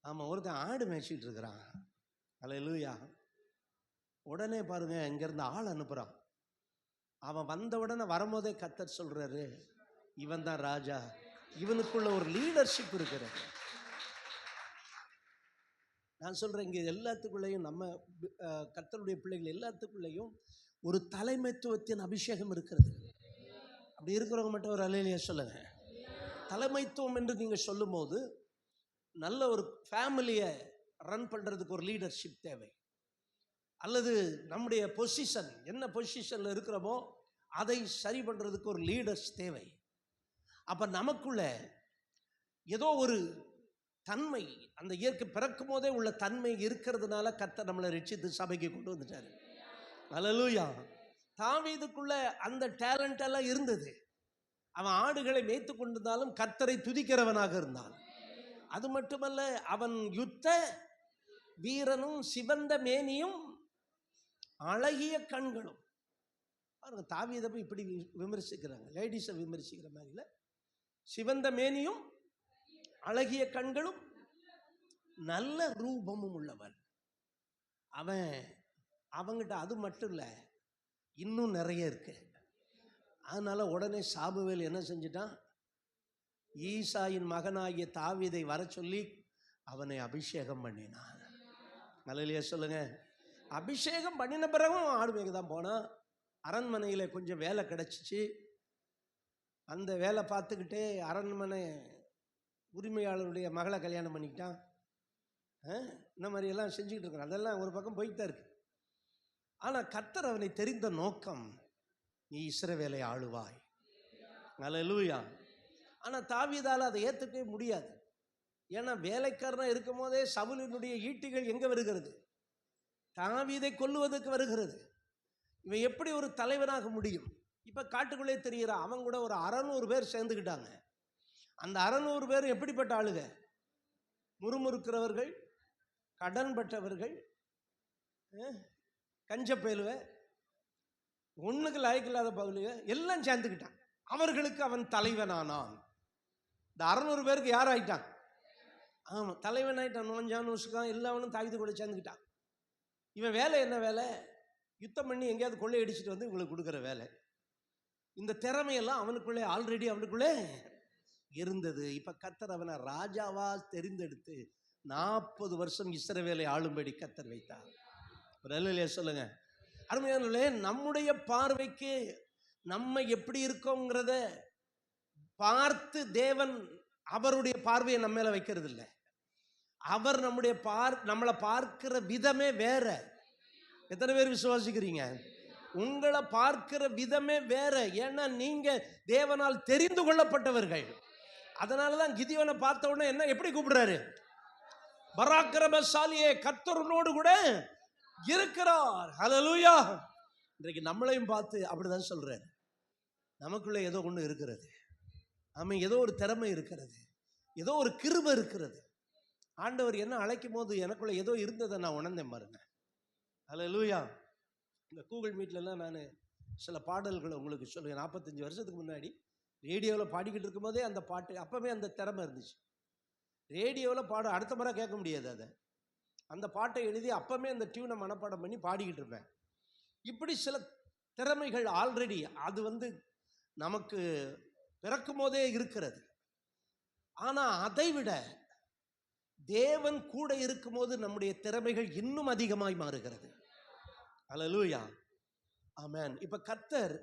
S1: ஆமாம், ஒருத்தன் ஆடு மேய்ச்சிட்டு இருக்கிறான். அல்லேலூயா. உடனே பாருங்க, இங்கேருந்து ஆள் அனுப்புகிறான். அவன் வந்த உடனே வரும்போதே கர்த்தர் சொல்கிறாரு, இவன் தான் ராஜா. இவனுக்குள்ள ஒரு லீடர்ஷிப் இருக்கிறது. நான் சொல்கிறேன், இங்கே எல்லாத்துக்குள்ளேயும் நம்ம கர்த்தருடைய பிள்ளைகள் எல்லாத்துக்குள்ளேயும் ஒரு தலைமைத்துவத்தின் அபிஷேகம் இருக்கிறது. அப்படி இருக்கிறவங்க மட்டும் ஒரு அல்லேலூயா சொல்லுங்க. தலைமைத்துவம் என்று நீங்கள் சொல்லும் போது, நல்ல ஒரு ஃபேமிலியை ரன் பண்ணுறதுக்கு ஒரு லீடர்ஷிப் தேவை. அல்லது நம்முடைய பொசிஷன், என்ன பொசிஷனில் இருக்கிறோமோ அதை சரி பண்ணுறதுக்கு ஒரு லீடர்ஸ் தேவை. அப்போ நமக்குள்ள ஏதோ ஒரு தன்மை, அந்த இயற்கை பிறக்கும் போதே உள்ள தன்மை இருக்கிறதுனால கர்த்தர் நம்மளை ரட்சித்து சபைக்கு கொண்டு வந்துட்டார். அல்லேலூயா. தாவீதுக்குள்ள அந்த டேலண்ட் எல்லாம் இருந்தது. அவன் ஆடுகளை மேய்த்து கொண்டிருந்தாலும் கர்த்தரை துதிக்கிறவனாக இருந்தான். அது மட்டுமல்ல, அவன் யுத்த வீரனும் சிவந்த மேனியும் அழகிய கண்களும். பாருங்க, தாவீதை போய் இப்படி விமர்சிக்கிறாங்க, லேடிஸை விமர்சிக்கிற மாதிரி இல்லை. சிவந்த மேனியும் அழகிய கண்களும் நல்ல ரூபமும் உள்ளவன். அவங்கிட்ட அது மட்டும் இல்லை, இன்னும் நிறைய இருக்கு. அதனால உடனே சாமுவேல் என்ன செஞ்சிட்டான், ஈசாயின் மகனாகிய தாவீதை வர சொல்லி அவனை அபிஷேகம் பண்ணினான். அல்லேலூயா சொல்லுங்க. அபிஷேகம் பண்ணின பிறகும் ஆடு மேய்க்க தான் போனான். அரண்மனையில் கொஞ்சம் வேலை கிடச்சிச்சு. அந்த வேலை பார்த்துக்கிட்டே அரண்மனை உரிமையாளருடைய மகளை கல்யாணம் பண்ணிக்கிட்டான். இந்த மாதிரியெல்லாம் செஞ்சுக்கிட்டு இருக்கிறான். அதெல்லாம் ஒரு பக்கம் போயிட்டு தான் இருக்கு. ஆனால் கர்த்தர் அவனை தெரிந்த நோக்கம், நீ இஸ்ரவேலை ஆளுவாய். அல்லேலூயா. ஆனால் தாவீதால் அதை ஏற்றுக்கவே முடியாது. ஏன்னா வேலைக்காரனாக இருக்கும் போதே சவுலினுடைய ஈட்டிகள் எங்கே வருகிறது? தாவீதை கொல்லுவதற்கு வருகிறது. இவன் எப்படி ஒரு தலைவனாக முடியும்? இப்போ காட்டுக்குள்ளே தெரிகிறான். அவன் கூட ஒரு 600 பேர் சேர்ந்துக்கிட்டாங்க. அந்த 600 பேர் எப்படிப்பட்ட ஆளுக? முறுமுறுக்கிறவர்கள், கடன் பட்டவர்கள், கஞ்சப்பேலுவ, ஒன்றுக்கு லாய்க்கில்லாத பகுதிக எல்லாம் சேர்ந்துக்கிட்டான். அவர்களுக்கு அவன் தலைவனானான். இந்த 600 பேருக்கு யார் ஆயிட்டான்? ஆமாம், தலைவன் ஆயிட்டான். நோஞ்சான் நோசுக்கான் எல்லாவனும் தாவிது கூட சேர்ந்துக்கிட்டான். இவன் வேலை என்ன வேலை? யுத்தம் பண்ணி எங்கேயாவது கொள்ளையடிச்சிட்டு வந்து இவங்களுக்கு கொடுக்குற வேலை. இந்த திறமையெல்லாம் அவனுக்குள்ளே ஆல்ரெடி அவனுக்குள்ளே இருந்தது. இப்போ கர்த்தர் அவனை ராஜாவா தெரிந்தெடுத்து 40 வருஷம் இஸ்ரவேலை ஆளும்படி கர்த்தர் வைத்தார். ஒரு அல்லேலூயா சொல்லுங்க. அருமையானவர்களே, நம்முடைய பார்வைக்கு நம்ம எப்படி இருக்கோங்கிறத பார்த்து தேவன் அவருடைய பார்வையை நம்ம மேல வைக்கிறது இல்லை. அவர் நம்மளை பார்க்கிற விதமே வேற. எத்தனை பேர் விசுவாசிக்கிறீங்க? உங்களை பார்க்கிற விதமே வேற. ஏன்னா நீங்க தேவனால் தெரிந்து கொள்ளப்பட்டவர்கள். அதனாலதான் கிதியோனை பார்த்த உடனே என்ன எப்படி கூப்பிடுறாரு? பராக்கிரமசாலியே, கர்த்தரோடு கூட இருக்கிறார். ஹல்லேலூயா. இன்றைக்கு நம்மளையும் பார்த்து அப்படிதான் சொல்றாரு. நமக்குள்ள ஏதோ ஒன்று இருக்கிறது. ஏதோ ஒரு திறமை இருக்கிறது, ஏதோ ஒரு கிருபை இருக்கிறது. ஆண்டவர் என்ன அழைக்கும் போது எனக்குள்ள ஏதோ இருந்ததை நான் உணர்ந்தேன் பாருங்க. அல்லேலூயா. இந்த கூகுள் மீட்லலாம் நான் சில பாடல்களை உங்களுக்கு சொல்லுவேன். 45 வருஷத்துக்கு முன்னாடி ரேடியோவில் பாடிக்கிட்டு இருக்கும்போதே அந்த பாட்டு, அப்போவே அந்த திறமை இருந்துச்சு. ரேடியோவில் பாட அடுத்த முறை கேட்க முடியாது. அதை அந்த பாட்டை எழுதி அப்போவே அந்த டியூனை மனப்பாடம் பண்ணி பாடிக்கிட்டு இருப்பேன். இப்படி சில திறமைகள் ஆல்ரெடி அது நமக்கு பிறக்கும் போதே இருக்கிறது. ஆனால் அதை விட தேவன் கூட இருக்கும்போது நம்முடைய திறமைகள் இன்னும் அதிகமாய் மாறுகிறது. அல்லேலூயா, ஆமென். இப்ப கர்த்தர்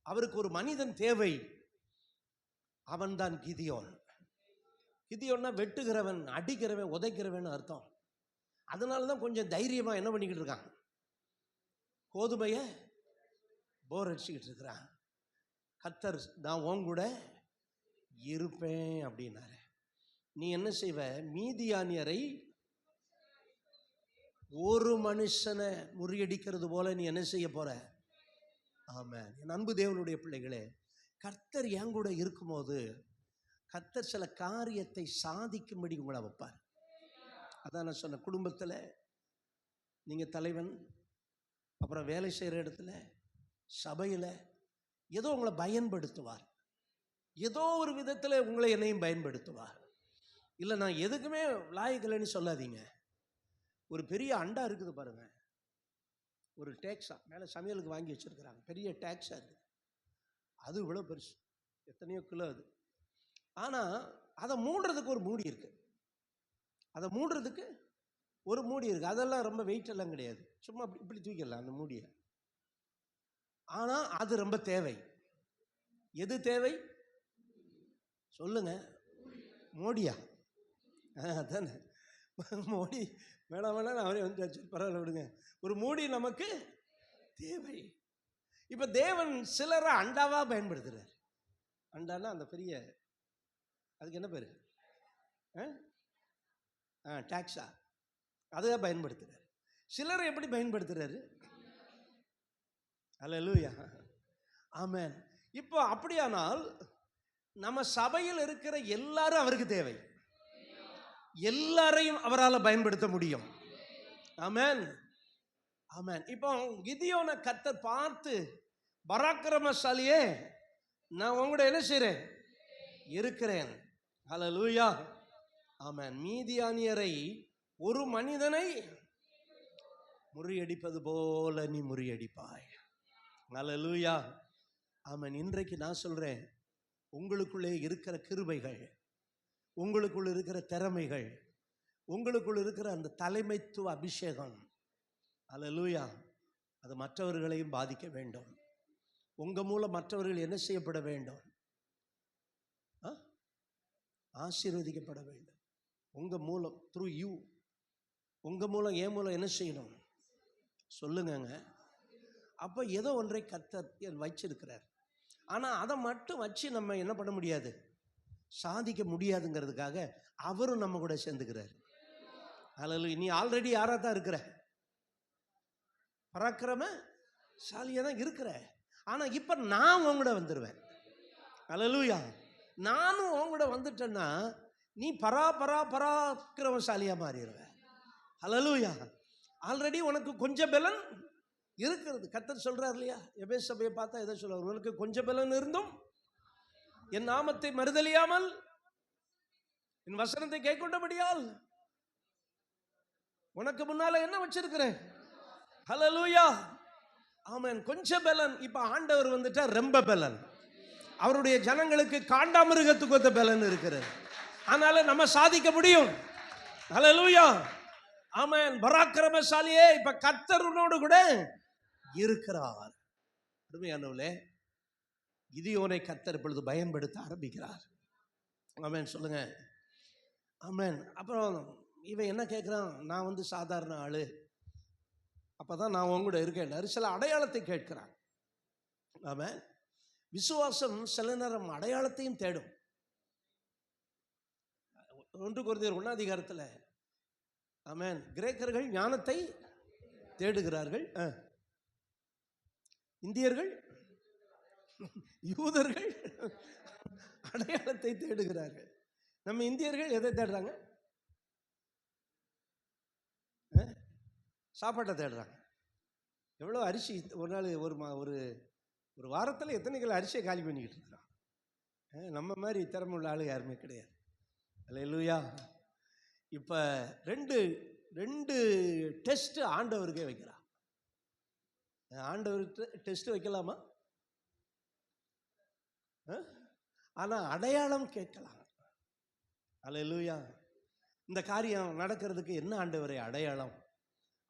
S1: அவருக்கு ஒரு மனிதன் தேவை. அவன்தான் கிதியோன். கிதியோன்னா வெட்டுகிறவன், அடிக்கிறவன், உதைக்கிறவன் அர்த்தம். அதனாலதான் கொஞ்சம் தைரியமா என்ன பண்ணிக்கிட்டு இருக்கான், கோதுமைய போர் அடிச்சுக்கிட்டு இருக்கிறான். கர்த்தர் நான் உன் கூட இருப்பேன் அப்படின்னாரு. நீ என்ன செய்வ, மீதியானியரை ஒரு மனுஷனை முறியடிக்கிறது போல நீ என்ன செய்ய போற. ஆமென். என் அன்பு தேவனுடைய பிள்ளைகளே, கர்த்தர் என் கூட இருக்கும்போது கர்த்தர் சில காரியத்தை சாதிக்கும்படி உங்களை வைப்பார். அதான் நான் சொன்ன, குடும்பத்தில் நீங்கள் தலைவன், அப்புறம் வேலை செய்கிற இடத்துல, சபையில் ஏதோ உங்களை பயன்படுத்துவார். ஏதோ ஒரு விதத்தில் உங்களை என்னையும் பயன்படுத்துவார். இல்லை நான் எதுக்குமே லாயக்கலைன்னு சொல்லாதீங்க. ஒரு பெரிய அண்டா இருக்குது பாருங்க, ஒரு டேக்ஸா மேலே சமையலுக்கு வாங்கி வச்சுருக்கிறாங்க, பெரிய டேக்ஸா இருக்குது. அது இவ்வளோ பெருசு, எத்தனையோ கிலோ அது. ஆனால் அதை மூடுறதுக்கு ஒரு மூடி இருக்குது. அதை மூடுறதுக்கு ஒரு மூடி இருக்குது. அதெல்லாம் ரொம்ப வெயிட் எல்லாம் கிடையாது, சும்மா இப்படி தூக்கிடலாம் அந்த மூடியை. ஆனால் அது ரொம்ப தேவை. எது தேவை சொல்லுங்க? மோடியா? அதானே மோடி. வேணாம் வேணாம் அவரே வந்து பரவாயில்ல விடுங்க. ஒரு மூடி நமக்கு தேவை. இப்போ தேவன் சிலரை அண்டாவா பயன்படுத்துறார். அண்டானா அந்த பெரிய, அதுக்கு என்ன பேரு, டாக்ஸா, அதுதான் பயன்படுத்துறாரு. சிலரை எப்படி பயன்படுத்துறாரு? அல்லேலூயா, ஆமென். இப்போ அப்படியானால் நம்ம சபையில் இருக்கிற எல்லாரும் அவருக்கு தேவை. எல்லாரையும் அவரால் பயன்படுத்த முடியும். ஆமென், ஆமென். இப்போ கிதியோனை கர்த்தர் பார்த்து, பராக்கிரமசாலியே நான் உங்களோட என்ன செய்றேன், இருக்கிறேன். அல்லேலூயா, ஆமென். மீதியானியரை ஒரு மனிதனை முறியடிப்பது போல நீ முறியடிப்பாய். அல்லேலூயா, ஆமென். இன்றைக்கு நான் சொல்றேன், உங்களுக்குள்ளே இருக்கிற கிருபைகள், உங்களுக்குள்ள இருக்கிற திறமைகள், உங்களுக்குள்ள இருக்கிற அந்த தலைமைத்துவ அபிஷேகம், அல்லேலூயா, அது மற்றவர்களையும் பாதிக்க வேண்டும். உங்க மூலம் மற்றவர்கள் என்ன செய்யப்பட வேண்டும்? ஆசீர்வதிக்கப்பட வேண்டும். உங்க மூலம், த்ரூ யூ, உங்க மூலம், என் மூலம் என்ன செய்யணும் சொல்லுங்க. அப்போ ஏதோ ஒன்றை கர்த்தர் வச்சிருக்கிறார். ஆனால் அதை மட்டும் வச்சு நம்ம என்ன பண்ண முடியாது, சாதிக்க முடியாதுங்கிறதுக்காக அவரும் நம்ம கூட சேர்ந்துக்கிறார். அல்லேலூயா. நீ ஆல்ரெடி யாராக தான் இருக்கிற, பராக்கிரமசாலியாக தான் இருக்கிற. ஆனால் இப்போ நான் உங்கூட வந்துடுவேன். அல்லேலூயா. நானும் உங்கூட வந்துட்டேன்னா நீ பராக்கிரமசாலியாக மாறிடுவேன். அல்லேலூயா. ஆல்ரெடி உனக்கு கொஞ்சம் பலன் இருக்கிறது. கர்த்தர் சொல்றார் இல்லையா, எபேசு சபையை பார்த்தா எதை சொல்றார், உனக்கு கொஞ்சம் பலன் இருந்தும் என் நாமத்தை மறுதலியாமல் என் வசனத்தை கைக்கொண்டபடியால் உனக்கு முன்னால என்ன வச்சிருக்கிறேன். ஹல்லேலூயா, ஆமென். கொஞ்சம் பலன். இப்ப ஆண்டவர் வந்துட்டா ரொம்ப பலன். அவருடைய ஜனங்களுக்கு காண்டாமிருகத்துக்கு ஒத்த பலன் இருக்கிறது. அதனால நம்ம சாதிக்க முடியும். ஹல்லேலூயா, ஆமென். பராக்கிரமசாலியே, இப்ப கர்த்தர் உன்னோடு கூட இருக்கிறார். அருமையானவர்களே, கிதியோனை கர்த்தர் இப்பொழுது பயன்படுத்த ஆரம்பிக்கிறார். ஆமென், சொல்லுங்க ஆமென். அப்புறம் இவன் என்ன கேட்குறான், நான் சாதாரண ஆளு, அப்பதான் நான் உங்கூட இருக்கேன். சில அடையாளத்தை கேட்கிறான். ஆமென். விசுவாசம் சில நேரம் அடையாளத்தையும் தேடும். 1 கொரிந்தியர் 1 ஆமென், கிரேக்கர்கள் ஞானத்தை தேடுகிறார்கள், இந்தியர்கள் யூதர்கள் அடையாளத்தை தேடுகிறார்கள். நம்ம இந்தியர்கள் எதை தேடுறாங்க? சாப்பாட்டை தேடுறாங்க. எவ்வளோ அரிசி ஒரு நாள் ஒரு ஒரு வாரத்தில் எத்தனை கிலோ அரிசியை காலி பண்ணிக்கிட்டு இருக்கிறான். நம்ம மாதிரி திறமை உள்ள ஆள் யாருமே கிடையாது. அல்லேலூயா. இப்போ ரெண்டு டெஸ்ட்டு ஆண்டவருக்கே வைக்கிறான். ஆண்டவருக்கு டெஸ்ட் வைக்கலாமா? ஆனால் அடையாளம் கேட்கலாம். அல்லேலூயா. இந்த காரியம் நடக்கிறதுக்கு என்ன ஆண்டவரே அடையாளம்?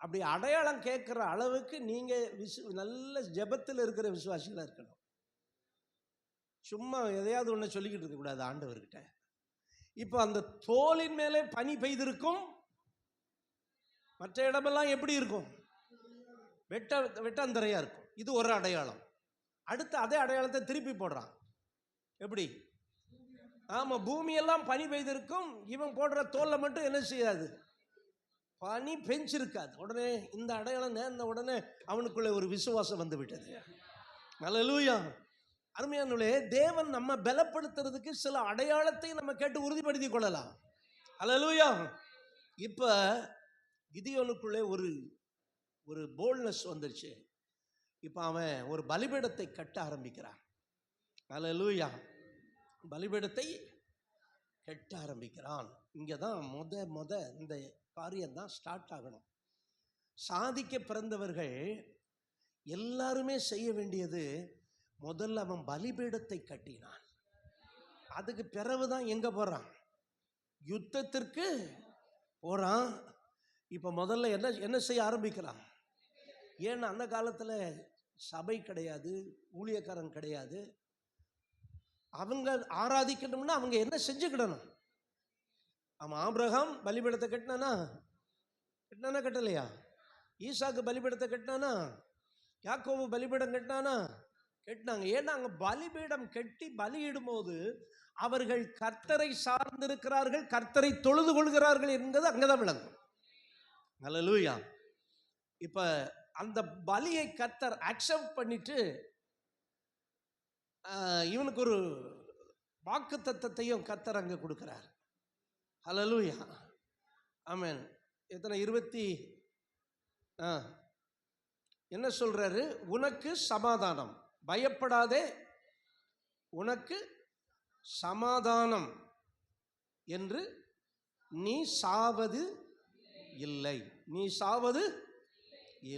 S1: அப்படி அடையாளம் கேட்குற அளவுக்கு நீங்கள் நல்ல ஜெபத்தில் இருக்கிற விசுவாசிகளாக இருக்கணும். சும்மா எதையாவது ஒன்று சொல்லிக்கிட்டு இருக்கக்கூடாது ஆண்டவர்கிட்ட. இப்போ அந்த தோலின் மேலே பனி பெய்திருக்கும், மற்ற இடமெல்லாம் எப்படி இருக்கும்? வெட்டாந்தரையாக இருக்கும். இது ஒரு அடையாளம். அடுத்து அதே அடையாளத்தை திருப்பி போடுறான். எப்படி? ஆமாம், பூமியெல்லாம் பனி பெய்திருக்கும், இவன் போடுற தோலில் மட்டும் என்ன செய்யாது? பனி பெஞ்சிருக்காது. உடனே இந்த அடையாளம் நேர்ந்த உடனே அவனுக்குள்ளே ஒரு விசுவாசம் வந்து விட்டது. அல்லேலூயா. அருமையானவர்களே, தேவன் நம்ம பலப்படுத்துறதுக்கு சில அடையாளத்தை நம்ம கேட்டு உறுதிப்படுத்திக் கொள்ளலாம். அல்லேலூயா. இப்போ கிதியோனுக்குள்ளே ஒரு போல்ட்னஸ் வந்துருச்சு. இப்போ அவன் ஒரு பலிபீடத்தை கட்ட ஆரம்பிக்கிறான். அல்லேலூயா. பலிபீடத்தை கட்ட ஆரம்பிக்கிறான். இங்கே தான் முத இந்த காரியம் தான் ஸ்டார்ட் ஆகணும். சாதிக்க பிறந்தவர்கள் எல்லாருமே செய்ய வேண்டியது, முதல்ல அவன் பலிபீடத்தை கட்டினான். அதுக்கு பிறகுதான் எங்கே போகிறான்? யுத்தத்திற்கு போகிறான். இப்போ முதல்ல என்ன செய்ய ஆரம்பிக்கிறான்? ஏன்னா அந்த காலத்தில் சபை கிடையாது, ஊழியக்காரன் கிடையாது. அவங்க ஆராதிக்கணும்னா அவங்க என்ன செஞ்சுக்கிடணும்? அவன் ஆபிரகாம் பலிபீடத்தை கட்டினானா கட்டலையா? ஈசாக்கு பலிபீடத்தை கட்டினானா? யாக்கோபு பலிபீடம் கட்டினாங்க. ஏன்னா அங்கே பலிபீடம் கட்டி பலியிடும் போது அவர்கள் கர்த்தரை சார்ந்திருக்கிறார்கள், கர்த்தரை தொழுது கொள்கிறார்கள் என்பது அங்கதான் விளங்கும். அல்லேலூயா. இப்ப அந்த பலியை கர்த்தர் அக்செப்ட் பண்ணிட்டு இவனுக்கு ஒரு வாக்கு தத்தத்தையும் கர்த்தர் அங்கே கொடுக்கிறார். அல்லேலூயா. ஆமென். எத்தனை? 20 என்ன சொல்றாரு? உனக்கு சமாதானம், பயப்படாதே, உனக்கு சமாதானம் என்று, நீ சாவது இல்லை, நீ சாவது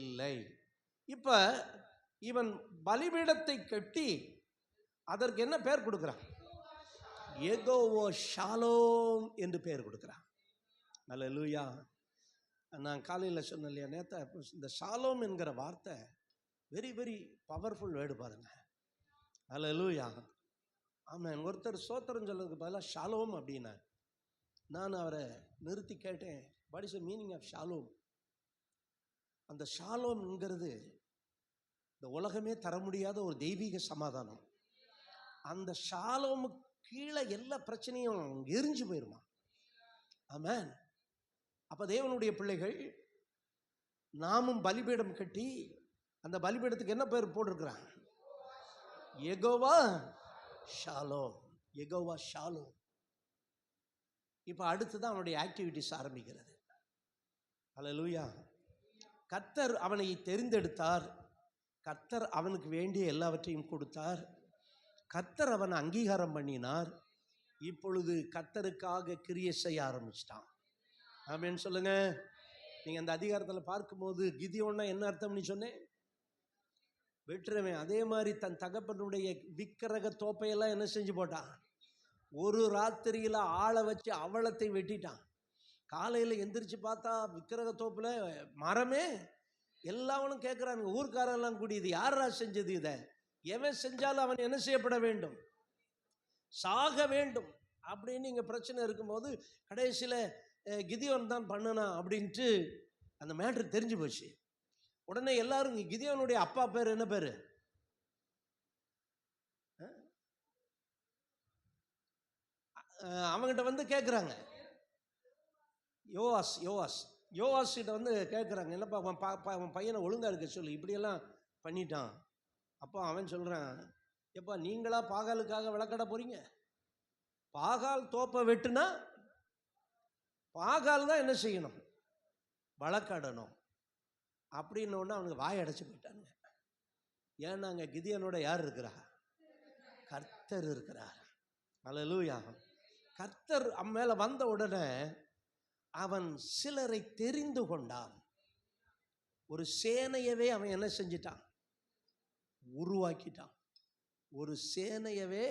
S1: இல்லை. இப்ப இவன் பலிபீடத்தை கட்டி அதற்கு என்ன பெயர் கொடுக்கிறான்? யெகோவா ஷாலோம் என்று பெயர் கொடுக்கிறான். அல்லேலூயா. நான் காலையில் சொன்னேன் இல்லையா, நேற்று இந்த ஷாலோம் என்கிற வார்த்தை வெரி வெரி பவர்ஃபுல் வேர்டு பாருங்க. அல்லேலூயா. ஆமாம். ஒருத்தர் சோத்திரம் சொல்றதுக்கு பதிலாக ஷாலோம் அப்படின்னா, நான் அவரை நிறுத்தி கேட்டேன், what is the meaning of shalom? அந்த ஷாலோம்ங்கிறது இந்த உலகமே தர முடியாத ஒரு தெய்வீக சமாதானம். அந்த ஷாலோமுக்கு கீழே எல்லா பிரச்சனையும் எரிஞ்சு போயிருமா. ஆமென். அப்ப தேவனுடைய பிள்ளைகள் நாமும் பலிபீடம் கட்டி அந்த பலிபீடத்துக்கு என்ன பேர் போட்டிருக்கிறான்? யெகோவா ஷாலோம். யெகோவா ஷாலோம். இப்போ அடுத்துதான் அவனுடைய ஆக்டிவிட்டிஸ் ஆரம்பிக்கிறது. அல்லேலூயா. கர்த்தர் அவனை தெரிந்தெடுத்தார், கர்த்தர் அவனுக்கு வேண்டிய எல்லாவற்றையும் கொடுத்தார், கர்த்தர் அவனை அங்கீகாரம் பண்ணினார். இப்பொழுது கர்த்தருக்காக கிரியை செய்ய ஆரம்பிச்சிட்டான். ஆமென் சொல்லுங்க. நீங்கள் அந்த அதிகாரத்தில் பார்க்கும்போது கிதியோன்னா என்ன அர்த்தம்னு சொன்னேன்? வெற்றுவன். அதே மாதிரி தன் தகப்பனுடைய விக்கிரக தோப்பையெல்லாம் என்ன செஞ்சு போட்டான்? ஒரு ராத்திரியில் ஆளை வச்சு அவலத்தை வெட்டிட்டான். காலையில் எந்திரிச்சு பார்த்தா விக்கிரக தோப்பில் மரமே. எல்லாவனும் கேட்குறானுங்க, ஊர்க்காரெல்லாம் கூடியது, யாரா செஞ்சது? இதை எவன் செஞ்சாலும் அவன் என்ன செய்யப்பட வேண்டும்? சாக வேண்டும் அப்படின்னு இங்கே பிரச்சனை இருக்கும்போது கடைசியில் கிதியோன் தான் பண்ணனா அப்படின்ட்டு அந்த மேட்ரு தெரிஞ்சு போச்சு. உடனே எல்லாரும் கிதியோனுடைய அப்பா பேர் என்ன பேர்? அவங்ககிட்ட வந்து கேட்குறாங்க, யோவாஸ் கிட்ட வந்து கேட்குறாங்க, என்னப்பா அவன் பையனை ஒழுங்காக இருக்க சொல்லி இப்படியெல்லாம் பண்ணிட்டான். அப்போ அவன் சொல்கிறான், எப்பா நீங்களா பாகாலுக்காக விளக்கட போகிறீங்க? பாகால் தோப்பை வெட்டுனா பாகால் தான் என்ன செய்யணும்? வழக்காடணும். அப்படின்னோடனே அவனுக்கு வாய் அடைச்சு போயிட்டானுங்க. ஏன்னா அங்கே கிதியோனோட யார் இருக்கிறா? கர்த்தர் இருக்கிறார். அல்லேலூயா. கர்த்தர் மேல வந்த உடனே அவன் சிலரை தெரிந்து கொண்டான். ஒரு சேனையவே அவன் என்ன செஞ்சிட்டான்? உருவாக்கிட்டான். ஒரு சேனையவே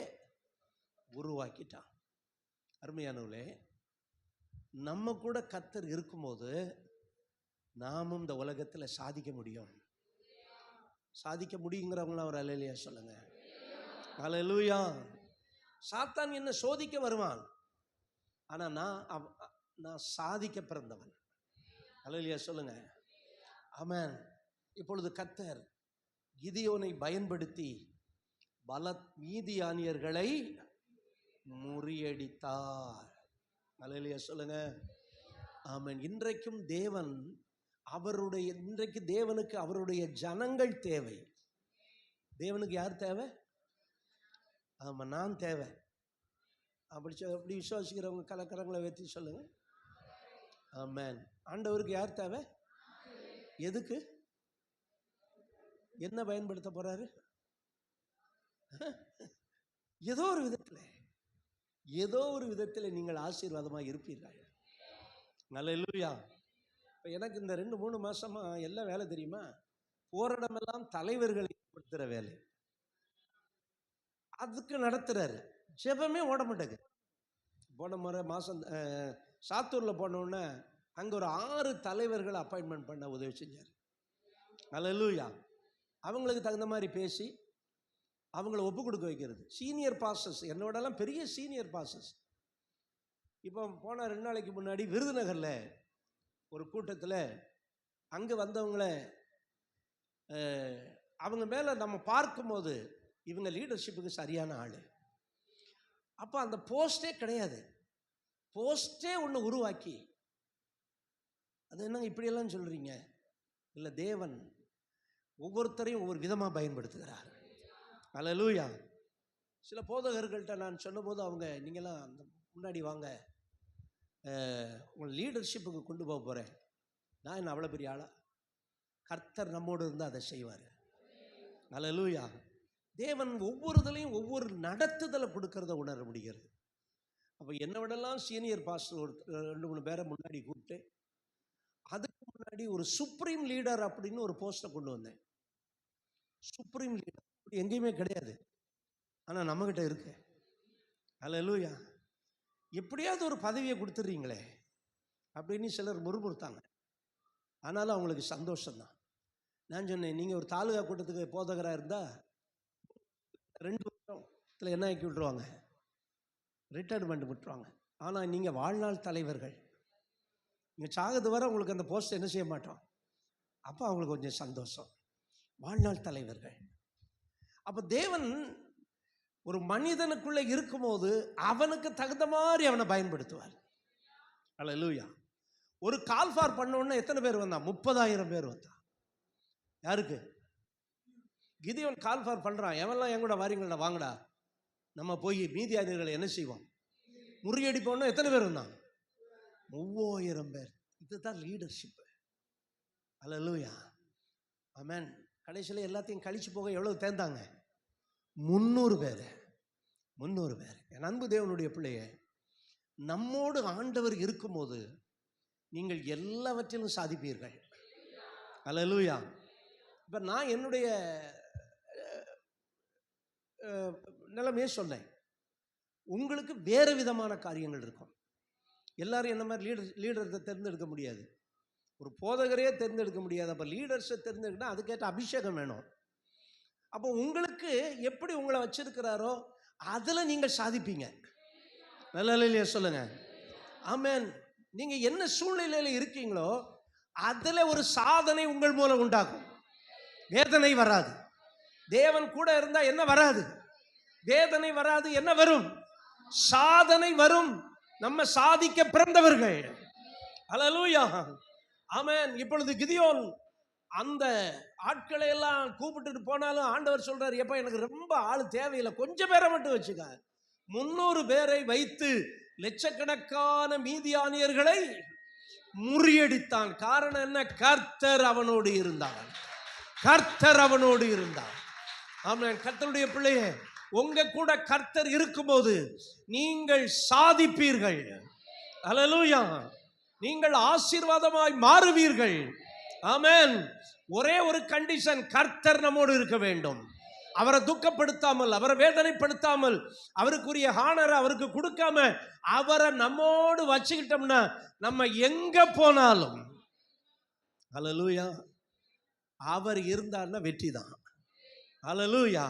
S1: உருவாக்கிட்டான். அருமையானவர்களே, நம்ம கூட கர்த்தர் இருக்கும்போது நாமும் இந்த உலகத்தில் சாதிக்க முடியும். சாதிக்க முடியுங்கிறவங்களாம் ஒரு அல்லேலூயா சொல்லுங்க. அல்லேலூயா. சாத்தான் என்ன சோதிக்க வருவான், ஆனால் நான் சாதிக்க பிறந்தவன். அல்லேலூயா சொல்லுங்க. ஆமென். இப்பொழுது கர்த்தர் கிதியோனை பயன்படுத்தி மீதியானியர்களை முறியடித்தார். அல்லேலூயா சொல்லுங்க. ஆமென். இன்றைக்கும் இன்றைக்கு தேவனுக்கு அவருடைய ஜனங்கள் தேவை. தேவனுக்கு யார் தேவை? ஆமா, நான் தேவை. அப்படி விசுவாசிக்கிறவங்க கலக்கரங்களை வைத்து சொல்லுங்க. ஆமென். ஆண்டவருக்கு யார் தேவை? எதுக்கு? என்ன பயன்படுத்த போறாரு? ஏதோ ஒரு விதத்தில் நீங்கள் ஆசீர்வாதமாக இருப்பீர்கள். அல்லேலூயா. இப்போ எனக்கு இந்த 2-3 மாசமா எல்லாம் வேலை தெரியுமா? போராடமெல்லாம் தலைவர்களை ஏற்படுத்துகிற வேலை. அதுக்கு நடத்துறாரு. ஜெபமே ஓட மாட்டேங்குது. போன முறை மாதம் சாத்தூரில் போனோடனே அங்கே ஒரு 6 தலைவர்களை அப்பாயின்மெண்ட் பண்ண உதவி செஞ்சார். அல்லேலூயா. அவங்களுக்கு தகுந்த மாதிரி பேசி அவங்கள ஒப்பு கொடுக்க வைக்கிறது. சீனியர் பாஸ்டர்ஸ், என்னோடலாம் பெரிய சீனியர் பாஸ்டர்ஸ். இப்போ போன 2 நாளைக்கு முன்னாடி விருதுநகரில் ஒரு கூட்டத்தில் அங்கே வந்தவங்கள அவங்க மேலே நம்ம பார்க்கும்போது இவங்க லீடர்ஷிப்புக்கு சரியான ஆள். அப்போ அந்த போஸ்டே கிடையாது. போஸ்டே ஒன்று உருவாக்கி, அது என்னங்க இப்படியெல்லாம் சொல்கிறீங்க? இல்லை, தேவன் ஒவ்வொருத்தரையும் ஒவ்வொரு விதமாக பயன்படுத்துகிறார். அல்லேலூயா. சில போதகர்கள்ட்ட நான் சொன்னபோது அவங்க, நீங்களாம் அந்த முன்னாடி வாங்க, உங்கள் லீடர்ஷிப்புக்கு கொண்டு போக போகிறேன். நான் என்ன அவ்வளோ பெரிய ஆளா? கர்த்தர் நம்மோடு இருந்தால் அதை செய்வார். அல்லேலூயா. தேவன் ஒவ்வொருதலையும் ஒவ்வொரு நடத்துதலை கொடுக்கறத உணர முடிகிறது. அப்போ என்னை விடலாம் சீனியர் பாஸ்டர் ஒரு 2-3 பேரை முன்னாடி கூப்பிட்டு, அதுக்கு முன்னாடி ஒரு சுப்ரீம் லீடர் அப்படின்னு ஒரு போஸ்ட்டை கொண்டு வந்தேன். சுப்ரீம் லீடர் எங்கேயுமே கிடையாது, ஆனால் நம்மகிட்ட இருக்கு. அல்லேலூயா. எப்படியாவது ஒரு பதவியை கொடுத்துட்றீங்களே அப்படின்னு சிலர் முறுமுறுத்தாங்க. ஆனாலும் அவங்களுக்கு சந்தோஷம்தான். நான் சொன்னேன், நீங்கள் ஒரு தாலுகா கூட்டத்துக்கு போதகராக இருந்தால் 2 வருஷத்தில் என்ன ஆக்கி விட்டுருவாங்க? ரிட்டையர்மெண்ட் விட்டுருவாங்க. ஆனால் நீங்கள் வாழ்நாள் தலைவர்கள். நீங்கள் சாகுது வர உங்களுக்கு அந்த போஸ்ட் என்ன செய்ய மாட்டோம். அப்போ அவங்களுக்கு கொஞ்சம் சந்தோஷம். வாழ்நாள் தலைவர்கள். அப்போ தேவன் ஒரு மனிதனுக்குள்ளே இருக்கும்போது அவனுக்கு தகுந்த மாதிரி அவனை பயன்படுத்துவார். அல்லேலூயா. ஒரு கால்ஃபார் பண்ணோன்னா எத்தனை பேர் வந்தான்? 30,000 பேர் வந்தான். யாருக்கு? கிதியோன் கால்ஃபார் பண்ணுறான். எவெல்லாம் என் கூட வாரீங்களா, வாங்கடா, நம்ம போய் மீதியானியர்களை என்ன செய்வோம்? முறியடிப்போம்னா எத்தனை பேர் வந்தான்? 3000 பேர். இதுதான் லீடர்ஷிப். அல்லேலூயா. ஆமென். கடைசியில் எல்லாத்தையும் கழிச்சு போக எவ்வளவு தேர்ந்தாங்க? 300 பேர். 300 பேர். என் அன்பு தேவனுடைய பிள்ளைய, நம்மோடு ஆண்டவர் இருக்கும்போது நீங்கள் எல்லாவற்றிலும் சாதிப்பீர்கள். அல்லேலூயா. இப்போ நான் என்னுடைய நிலைமையே சொன்னேன். உங்களுக்கு வேறு விதமான காரியங்கள் இருக்கும். எல்லாரும் என்ன மாதிரி லீடர்ஸை தேர்ந்தெடுக்க முடியாது. ஒரு போதகரையே தேர்ந்தெடுக்க முடியாது. அப்போ லீடர்ஸை தேர்ந்தெடுக்கணும், அதுக்கேற்ற அபிஷேகம் வேணும். அப்போ உங்களுக்கு எப்படி உங்களை வச்சிருக்கிறாரோ அதில் நீங்கள் சாதிப்பீங்க. நல்ல சொல்லுங்க. ஆமென். நீங்கள் என்ன சூழ்நிலையில் இருக்கீங்களோ அதில் ஒரு சாதனை உங்கள் மூலம் உண்டாகும். வேதனை வராது. தேவன் கூட இருந்தால் என்ன வராது? வேதனை வராது. என்ன வரும்? சாதனை வரும். நம்ம சாதிக்க பிறந்தவர்கள். அல்லேலூயா. ஆமென். இப்பொழுது கிதியோன் அந்த ஆட்களை எல்லாம் கூப்பிட்டு போனாலும் ஆண்டவர் சொல்றாரு, எப்ப எனக்கு ரொம்ப ஆள் தேவையில்லை, கொஞ்சம் பேரை மட்டும் வச்சுக்க. 300 பேரை வைத்து லட்சக்கணக்கான மீதியானியர்களை முறியடித்தான். காரணம் என்ன? கர்த்தர் அவனோடு இருந்தார். கர்த்தர் அவனோடு இருந்தார். ஆமென். கர்த்தருடைய பிள்ளையே, உங்க கூட கர்த்தர் இருக்கும்போது நீங்கள் சாதிப்பீர்கள். அல்லேலூயா. நீங்கள் ஆசீர்வாதமாய் மாறுவீர்கள். ஆமென். ஒரே ஒரு கண்டிஷன், கர்த்தர் நம்மோடு இருக்க வேண்டும். அவரை துக்கப்படுத்தாமல், அவரை வேதனைப்படுத்தாமல், அவருக்குரிய ஹானரை அவருக்கு கொடுக்காம அவரை நம்மோடு வச்சுக்கிட்டோம்னா நம்ம எங்க போனாலும், அல்லேலூயா, அவர் இருந்தார்னா வெற்றி தான். அல்லேலூயா.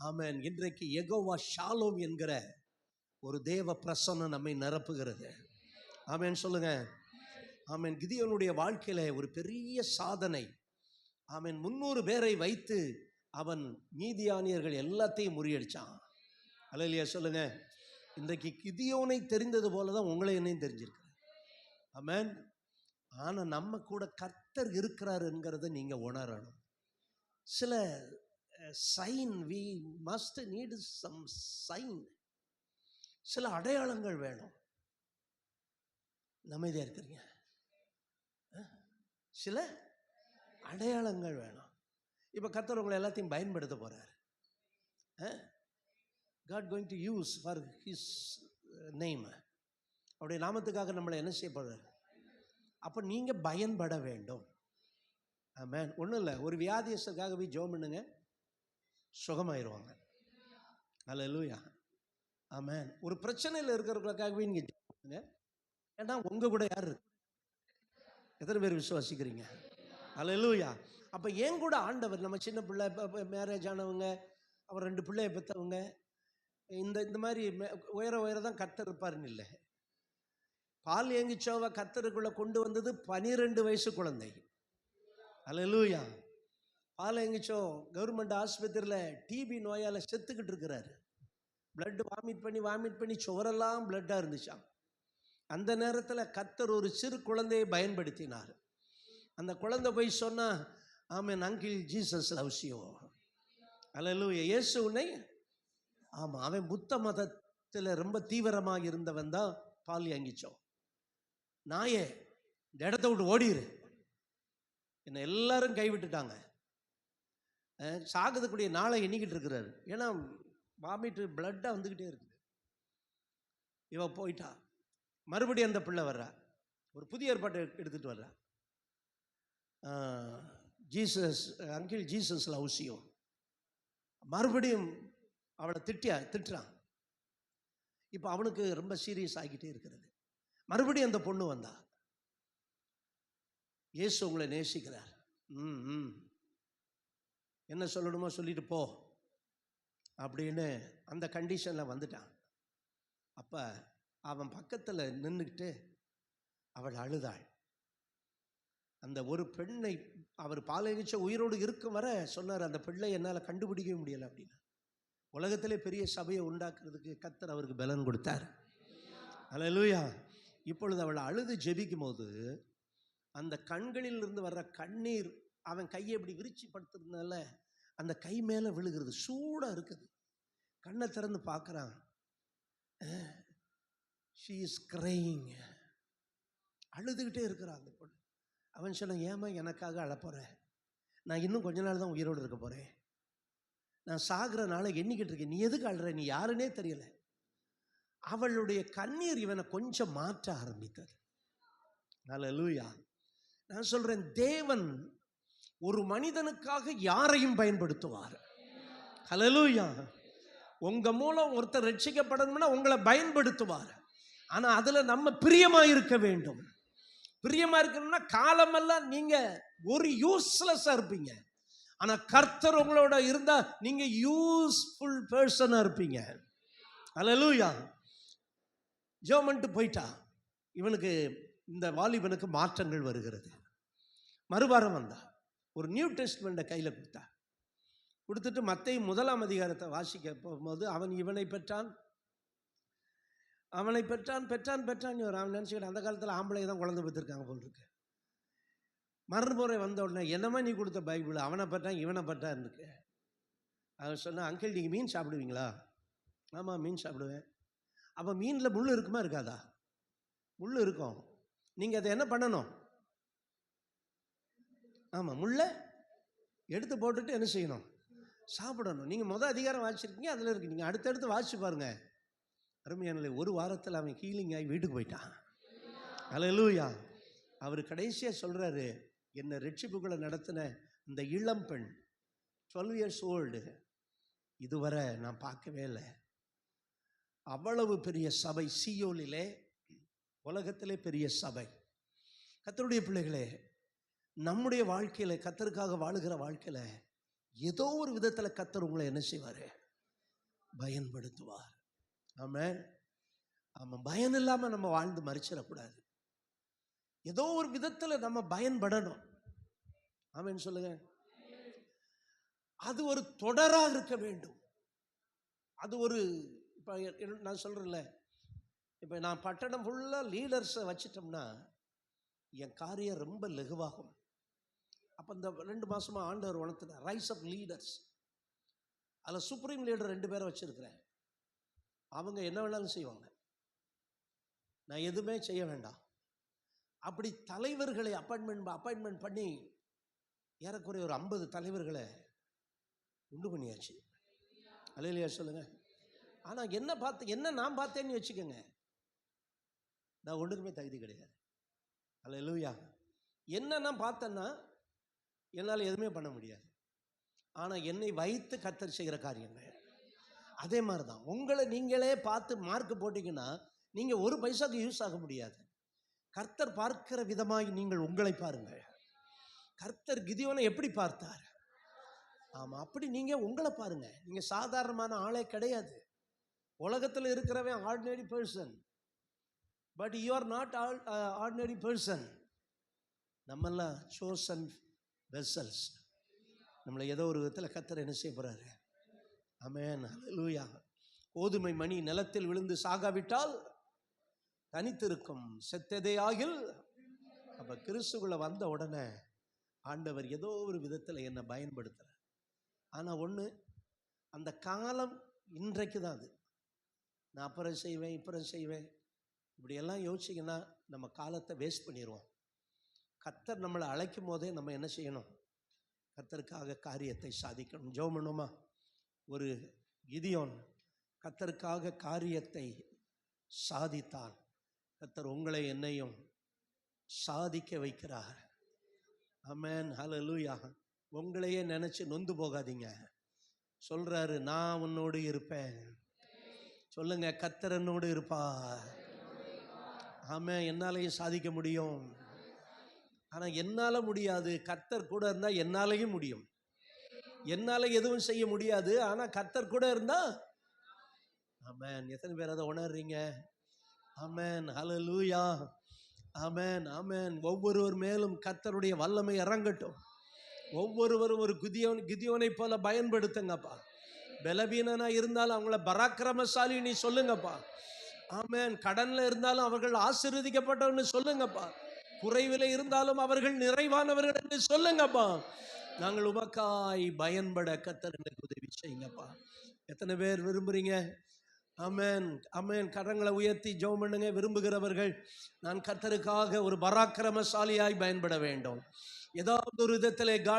S1: ஆமென். இன்றைக்கு யெகோவா ஷாலோம் என்கிற ஒரு தேவ பிரசன்னம் நம்மை நிரப்புகிறது. ஆமென் சொல்லுங்க. ஆமென். கிதியோனுடைய வாழ்க்கையில ஒரு பெரிய சாதனை. ஆமென். 300 பேரை வைத்து அவன் மீதியானியர்கள் எல்லாத்தையும் முறியடிச்சான். அல்லேலூயா சொல்லுங்க. இன்றைக்கு கிதியோனை தெரிந்தது போல தான் உங்களை என்னையும் தெரிஞ்சிருக்கு. ஆமென். ஆனா நம்ம கூட கர்த்தர் இருக்கிறார் என்கிறத நீங்க உணரணும். சில sign, we must need some sign. சில அடையாளங்கள் வேணும். அமைதியா இருக்கிறீங்க. சில அடையாளங்கள் வேணும். இப்ப கர்த்தர் உங்களை எல்லாத்தையும் பயன்படுத்த போறார். God going to use for his name. அவருடைய நாமத்துக்காக நம்மளை என்ன செய்ய போறார்? அப்ப நீங்க பயன்பட வேண்டும். ஆமென். ஒண்ணும் இல்லை, ஒரு வியாதியஸ்தருக்காக போய் ஜெபம் பண்ணுங்க, சுகமாயிருவாங்க. அல்லேலூயா. ஆமென். ஒரு பிரச்சனையில் இருக்கிறவங்களுக்காகவே நீங்க ஜெபம் பண்ணுங்க. ஏன்னா உங்க கூட யார் இருக்கு? எத்தனை பேர் விசுவாசிக்கிறீங்க? அல்லேலூயா. அப்ப ஏன் கூட ஆண்டவர், நம்ம சின்ன பிள்ளை, மேரேஜ் ஆனவங்க, அவர் 2 பிள்ளையை பெற்றவங்க, இந்த மாதிரி உயர தான் கர்த்தர் இருப்பாருன்னு இல்லை. பால் ஏங்கிச்சோவை கர்த்தருக்குள்ள கொண்டு வந்தது 12 வயசு குழந்தை. அல்லேலூயா. பால் ஏங்கிச்சோ கவர்மெண்ட் ஆஸ்பத்திரியில் டிபி நோயால் செத்துக்கிட்டு இருக்கிறாரு. பிளட் வாமிட் பண்ணி சுவரெல்லாம் பிளட்டாக இருந்துச்சான். அந்த நேரத்தில் கர்த்தர் ஒரு சிறு குழந்தையை பயன்படுத்தினார். அந்த குழந்தை போய் சொன்னா, ஆமென், அங்கிள் ஜீசஸ் லவ்ஸ் யூ. அல்லேலூயா. இயேசு உன்னை, ஆமாம், அவன் புத்த மதத்தில் ரொம்ப தீவிரமாக இருந்தவன் தான் பால் ஏங்கிச்சோ. நாயே, இந்த இடத்த விட்டு ஓடிரு, என்னை எல்லாரும் கைவிட்டுட்டாங்க. சாகதுக்குடைய நாளை எண்ணிக்கிட்டு இருக்கிறாரு. ஏன்னா வாமிட்டு பிளட்டாக வந்துக்கிட்டே இருக்குது. இவ போயிட்டா. மறுபடியும் அந்த பிள்ளை வர்றா, ஒரு புதிய ஏற்பாட்டை எடுத்துகிட்டு வர்றா. Jesus, uncle Jesus loves you. மறுபடியும் அவளை திட்டுறான். இப்போ அவனுக்கு ரொம்ப சீரியஸ் ஆகிட்டே இருக்கிறது. மறுபடியும் அந்த பொண்ணு வந்தா, இயேசு உங்களை நேசிக்கிறார், என்ன சொல்லணுமோ சொல்லிட்டு போ அப்படின்னு அந்த கண்டிஷனில் வந்துட்டான். அப்போ அவன் பக்கத்தில் நின்றுக்கிட்டு அவள் அழுதாள். அந்த ஒரு பெண்ணை அவர் பாலகிச்ச உயிரோடு இருக்கும் வர சொன்னார், அந்த பெண்ணை என்னால் கண்டுபிடிக்கவே முடியலை அப்படின்னு. உலகத்திலே பெரிய சபையை உண்டாக்குறதுக்கு கர்த்தர் அவருக்கு பலன் கொடுத்தார். அல்லேலூயா. இப்பொழுது அவள் அழுது ஜெபிக்கும் போது அந்த கண்களில் இருந்து வர்ற கண்ணீர் அவன் கையை இப்படி விரிச்சி படுத்துறதுனால அந்த கை மேலே விழுகிறது. சூடாக இருக்குது. கண்ணை திறந்து பார்க்குறான். she is crying. அழுதுகிட்டே இருக்கிறான் அந்த பொண்ணு. அவன் சொன்னான், ஏமா எனக்காக அழப்போறேன்? நான் இன்னும் கொஞ்ச நாள் தான் உயிரோடு இருக்க போகிறேன். நான் சாகிற நாளை எண்ணிக்கிட்டு இருக்கேன். நீ எதுக்கு அழுற? நீ யாருன்னே தெரியல. அவளுடைய கண்ணீர் இவனை கொஞ்சம் மாற்ற ஆரம்பித்தது. அல்லேலூயா. நான் சொல்றேன், தேவன் ஒரு மனிதனுக்காக யாரையும் பயன்படுத்துவார். அல்லேலூயா. உங்க மூலம் ஒருத்தர் ரட்சிக்கப்படணும்னா உங்களை பயன்படுத்துவார். ஆனா அதுல நம்ம பிரியமா இருக்க வேண்டும். பிரியமா இருக்கணும்னா காலமெல்லாம் நீங்க ஒரு யூஸ்லெஸ்ஸா இருப்பீங்க. ஆனா கர்த்தர் உங்களோட இருந்தா நீங்க யூஸ்ஃபுல் பர்சனா இருப்பீங்க. அல்லேலூயா. ஜெபம்ட்டு போயிட்டா. இவனுக்கு, இந்த வாலிபனுக்கு மாற்றங்கள் வருகிறது. மறுவாரம் வந்தா, ஒரு நியூ டெஸ்ட்மெண்ட்டை கையில் கொடுத்தா. கொடுத்துட்டு மத்தேயு 1ஆம் அதிகாரத்தை வாசிக்க போகும்போது அவன் இவனை பெற்றான், அவனை பெற்றான். அவன் நினச்சிக்கிட்டு அந்த காலத்தில் ஆம்பளை தான் குழந்தை பெற்றிருக்காங்க போல் இருக்கு. மறுமுறை வந்த உடனே, என்னமா நீ கொடுத்த பைபிள், அவனை பெற்றான் இவனை பெற்றான் இருக்கு. அவன் சொன்னா, அங்கிள் நீங்கள் மீன் சாப்பிடுவீங்களா? ஆமாம், மீன் சாப்பிடுவேன். அப்போ மீனில் முள் இருக்குமா இருக்காதா? முள் இருக்கும். நீங்கள் அதை என்ன பண்ணணும்? ஆமாம், முள்ள எடுத்து போட்டுட்டு என்ன செய்யணும்? சாப்பிடணும். நீங்கள் முதல் அதிகாரம் வாசிச்சிருக்கீங்க, அதில் இருக்கு. நீங்கள் அடுத்தடுத்து வாசிச்சு பாருங்க. அருமையான ஒரு வாரத்தில் அவன் ஹீலிங் ஆகி வீட்டுக்கு போயிட்டான். அல்லேலூயா. அவர் கடைசியாக சொல்கிறாரு, என்னை ரட்சிப்புகளை நடத்தின இந்த இளம் பெண் 12 years old இதுவரை நான் பார்க்கவே இல்லை. அவ்வளவு பெரிய சபை சீயோனிலே, உலகத்திலே பெரிய சபை. கர்த்தருடைய பிள்ளைகளே, நம்முடைய வாழ்க்கையில், கர்த்தருக்காக வாழுகிற வாழ்க்கையில் ஏதோ ஒரு விதத்தில் கர்த்தர் உங்களை என்ன செய்வார்? பயன்படுத்துவார். ஆமாம். ஆமாம், பயன் இல்லாமல் நம்ம வாழ்ந்து மறிச்சிடக்கூடாது. ஏதோ ஒரு விதத்தில் நம்ம பயன்படணும். ஆமென் சொல்லுங்க. அது ஒரு தொடராக இருக்க வேண்டும். அது ஒரு, இப்போ நான் சொல்கிறேன்ல, இப்போ நான் பட்டணம் ஃபுல்லாக லீடர்ஸை வச்சிட்டோம்னா என் காரியம் ரொம்ப லெகுவாகும். அப்போ இந்த 2 மாதமாக ஆண்டவர் உணர்த்தினார், ரைஸ் ஆஃப் லீடர்ஸ். அதில் சுப்ரீம் லீடர் 2 பேரை வச்சுருக்கிறேன். அவங்க என்ன வேணாலும் செய்வாங்க, நான் எதுவுமே செய்ய வேண்டாம். அப்படி தலைவர்களை அப்பாயின்மெண்ட் பண்ணி ஏறக்குறைய ஒரு 50 தலைவர்களை உண்டு பண்ணியாச்சு. அல்லேலூயா சொல்லுங்க. ஆனால் என்ன நான் பார்த்தேன்னு வச்சுக்கோங்க, நான் ஒன்றுக்குமே தகுதி கிடையாது. அல்லேலூயா. என்ன நான் பார்த்தேன்னா என்னால் எதுவுமே பண்ண முடியாது. ஆனால் என்னை வைத்து கர்த்தர் செய்கிற காரியங்கள் அதே மாதிரி தான். உங்களை நீங்களே பார்த்து மார்க் போட்டிங்கன்னா நீங்கள் ஒரு பைசாக்கு யூஸ் ஆக முடியாது. கர்த்தர் பார்க்கிற விதமாய் நீங்கள் உங்களை பாருங்கள். கர்த்தர் கிதியோனை எப்படி பார்த்தார்? ஆமாம், அப்படி நீங்கள் உங்களை பாருங்க. நீங்கள் சாதாரணமான ஆளே கிடையாது. உலகத்தில் இருக்கிறவன் ordinary person, but you are not ordinary person. நம்மெல்லாம் சோசன் வெசல்ஸ். நம்மளை ஏதோ ஒரு விதத்தில் கர்த்தர் என்ன செய்ய போகிறாரு? ஆமென், அல்லேலூயா. கோதுமை மணி நிலத்தில் விழுந்து சாகாவிட்டால் தனித்திருக்கும், செத்ததே ஆகில். அப்போ கிறிஸ்துக்குள்ள வந்த உடனே ஆண்டவர் ஏதோ ஒரு விதத்தில் என்னை பயன்படுத்துகிறார். ஆனால் ஒன்று, அந்த காலம் இன்றைக்கு தான். அது நான் அப்புறம் செய்வேன், இப்புறம் செய்வேன், இப்படியெல்லாம் யோசிச்சிங்கன்னா நம்ம காலத்தை வேஸ்ட் பண்ணிடுவோம். கர்த்தர் நம்மளை அழைக்கும் போதே நம்ம என்ன செய்யணும்? கர்த்தருக்காக காரியத்தை சாதிக்கணும். ஜெபம் பண்ணுமா? ஒரு கிதியோன் கர்த்தருக்காக காரியத்தை சாதித்தான். கர்த்தர் உங்களை என்னையும் சாதிக்க வைக்கிறார். ஆமென், ஹல்லேலூயா. உங்களையே நினைச்சு நொந்து போகாதீங்க. சொல்றாரு, நான் உன்னோடு இருப்பேன். சொல்லுங்க, கர்த்தர் என்னோடு இருப்பார். ஆமென். என்னாலையும் சாதிக்க முடியும். ஆனால் என்னால் முடியாது, கர்த்தர் கூட இருந்தால் என்னாலையும் முடியும். என்னால் எதுவும் செய்ய முடியாது, ஆனால் கர்த்தர் கூட இருந்தா. ஆமென். எத்தனை பேர் அதை உணர்றீங்க? ஆமென், ஹல்லேலூயா. ஆமென், ஆமென். ஒவ்வொருவர் மேலும் கர்த்தருடைய வல்லமை இறங்கட்டும். ஒவ்வொருவரும் ஒரு கிதியோனை போல பயன்படுத்துங்கப்பா. பலவீனனா இருந்தாலும் அவங்கள பராக்கிரமசாலி நீ சொல்லுங்கப்பா. ஆமென். கடன்ல இருந்தாலும் அவர்கள் ஆசீர்வதிக்கப்பட்டவன்னு சொல்லுங்கப்பா. குறைவில் இருந்தாலும் அவர்கள் நிறைவானவர்கள் என்று சொல்லுங்கப்பா. நாங்கள் உமக்காய் பயன்பட கர்த்தர் எனக்கு உதவி செய்யுங்கப்பா. எத்தனை பேர் விரும்புறீங்க? ஆமென், ஆமென். கரங்களை உயர்த்தி ஜெபம் பண்ணுங்க. விரும்புகிறவர்கள், நான் கர்த்தருக்காக ஒரு பராக்கிரமசாலியாய் பயன்பட வேண்டும். ஏதாவது ஒரு விதத்திலே காட்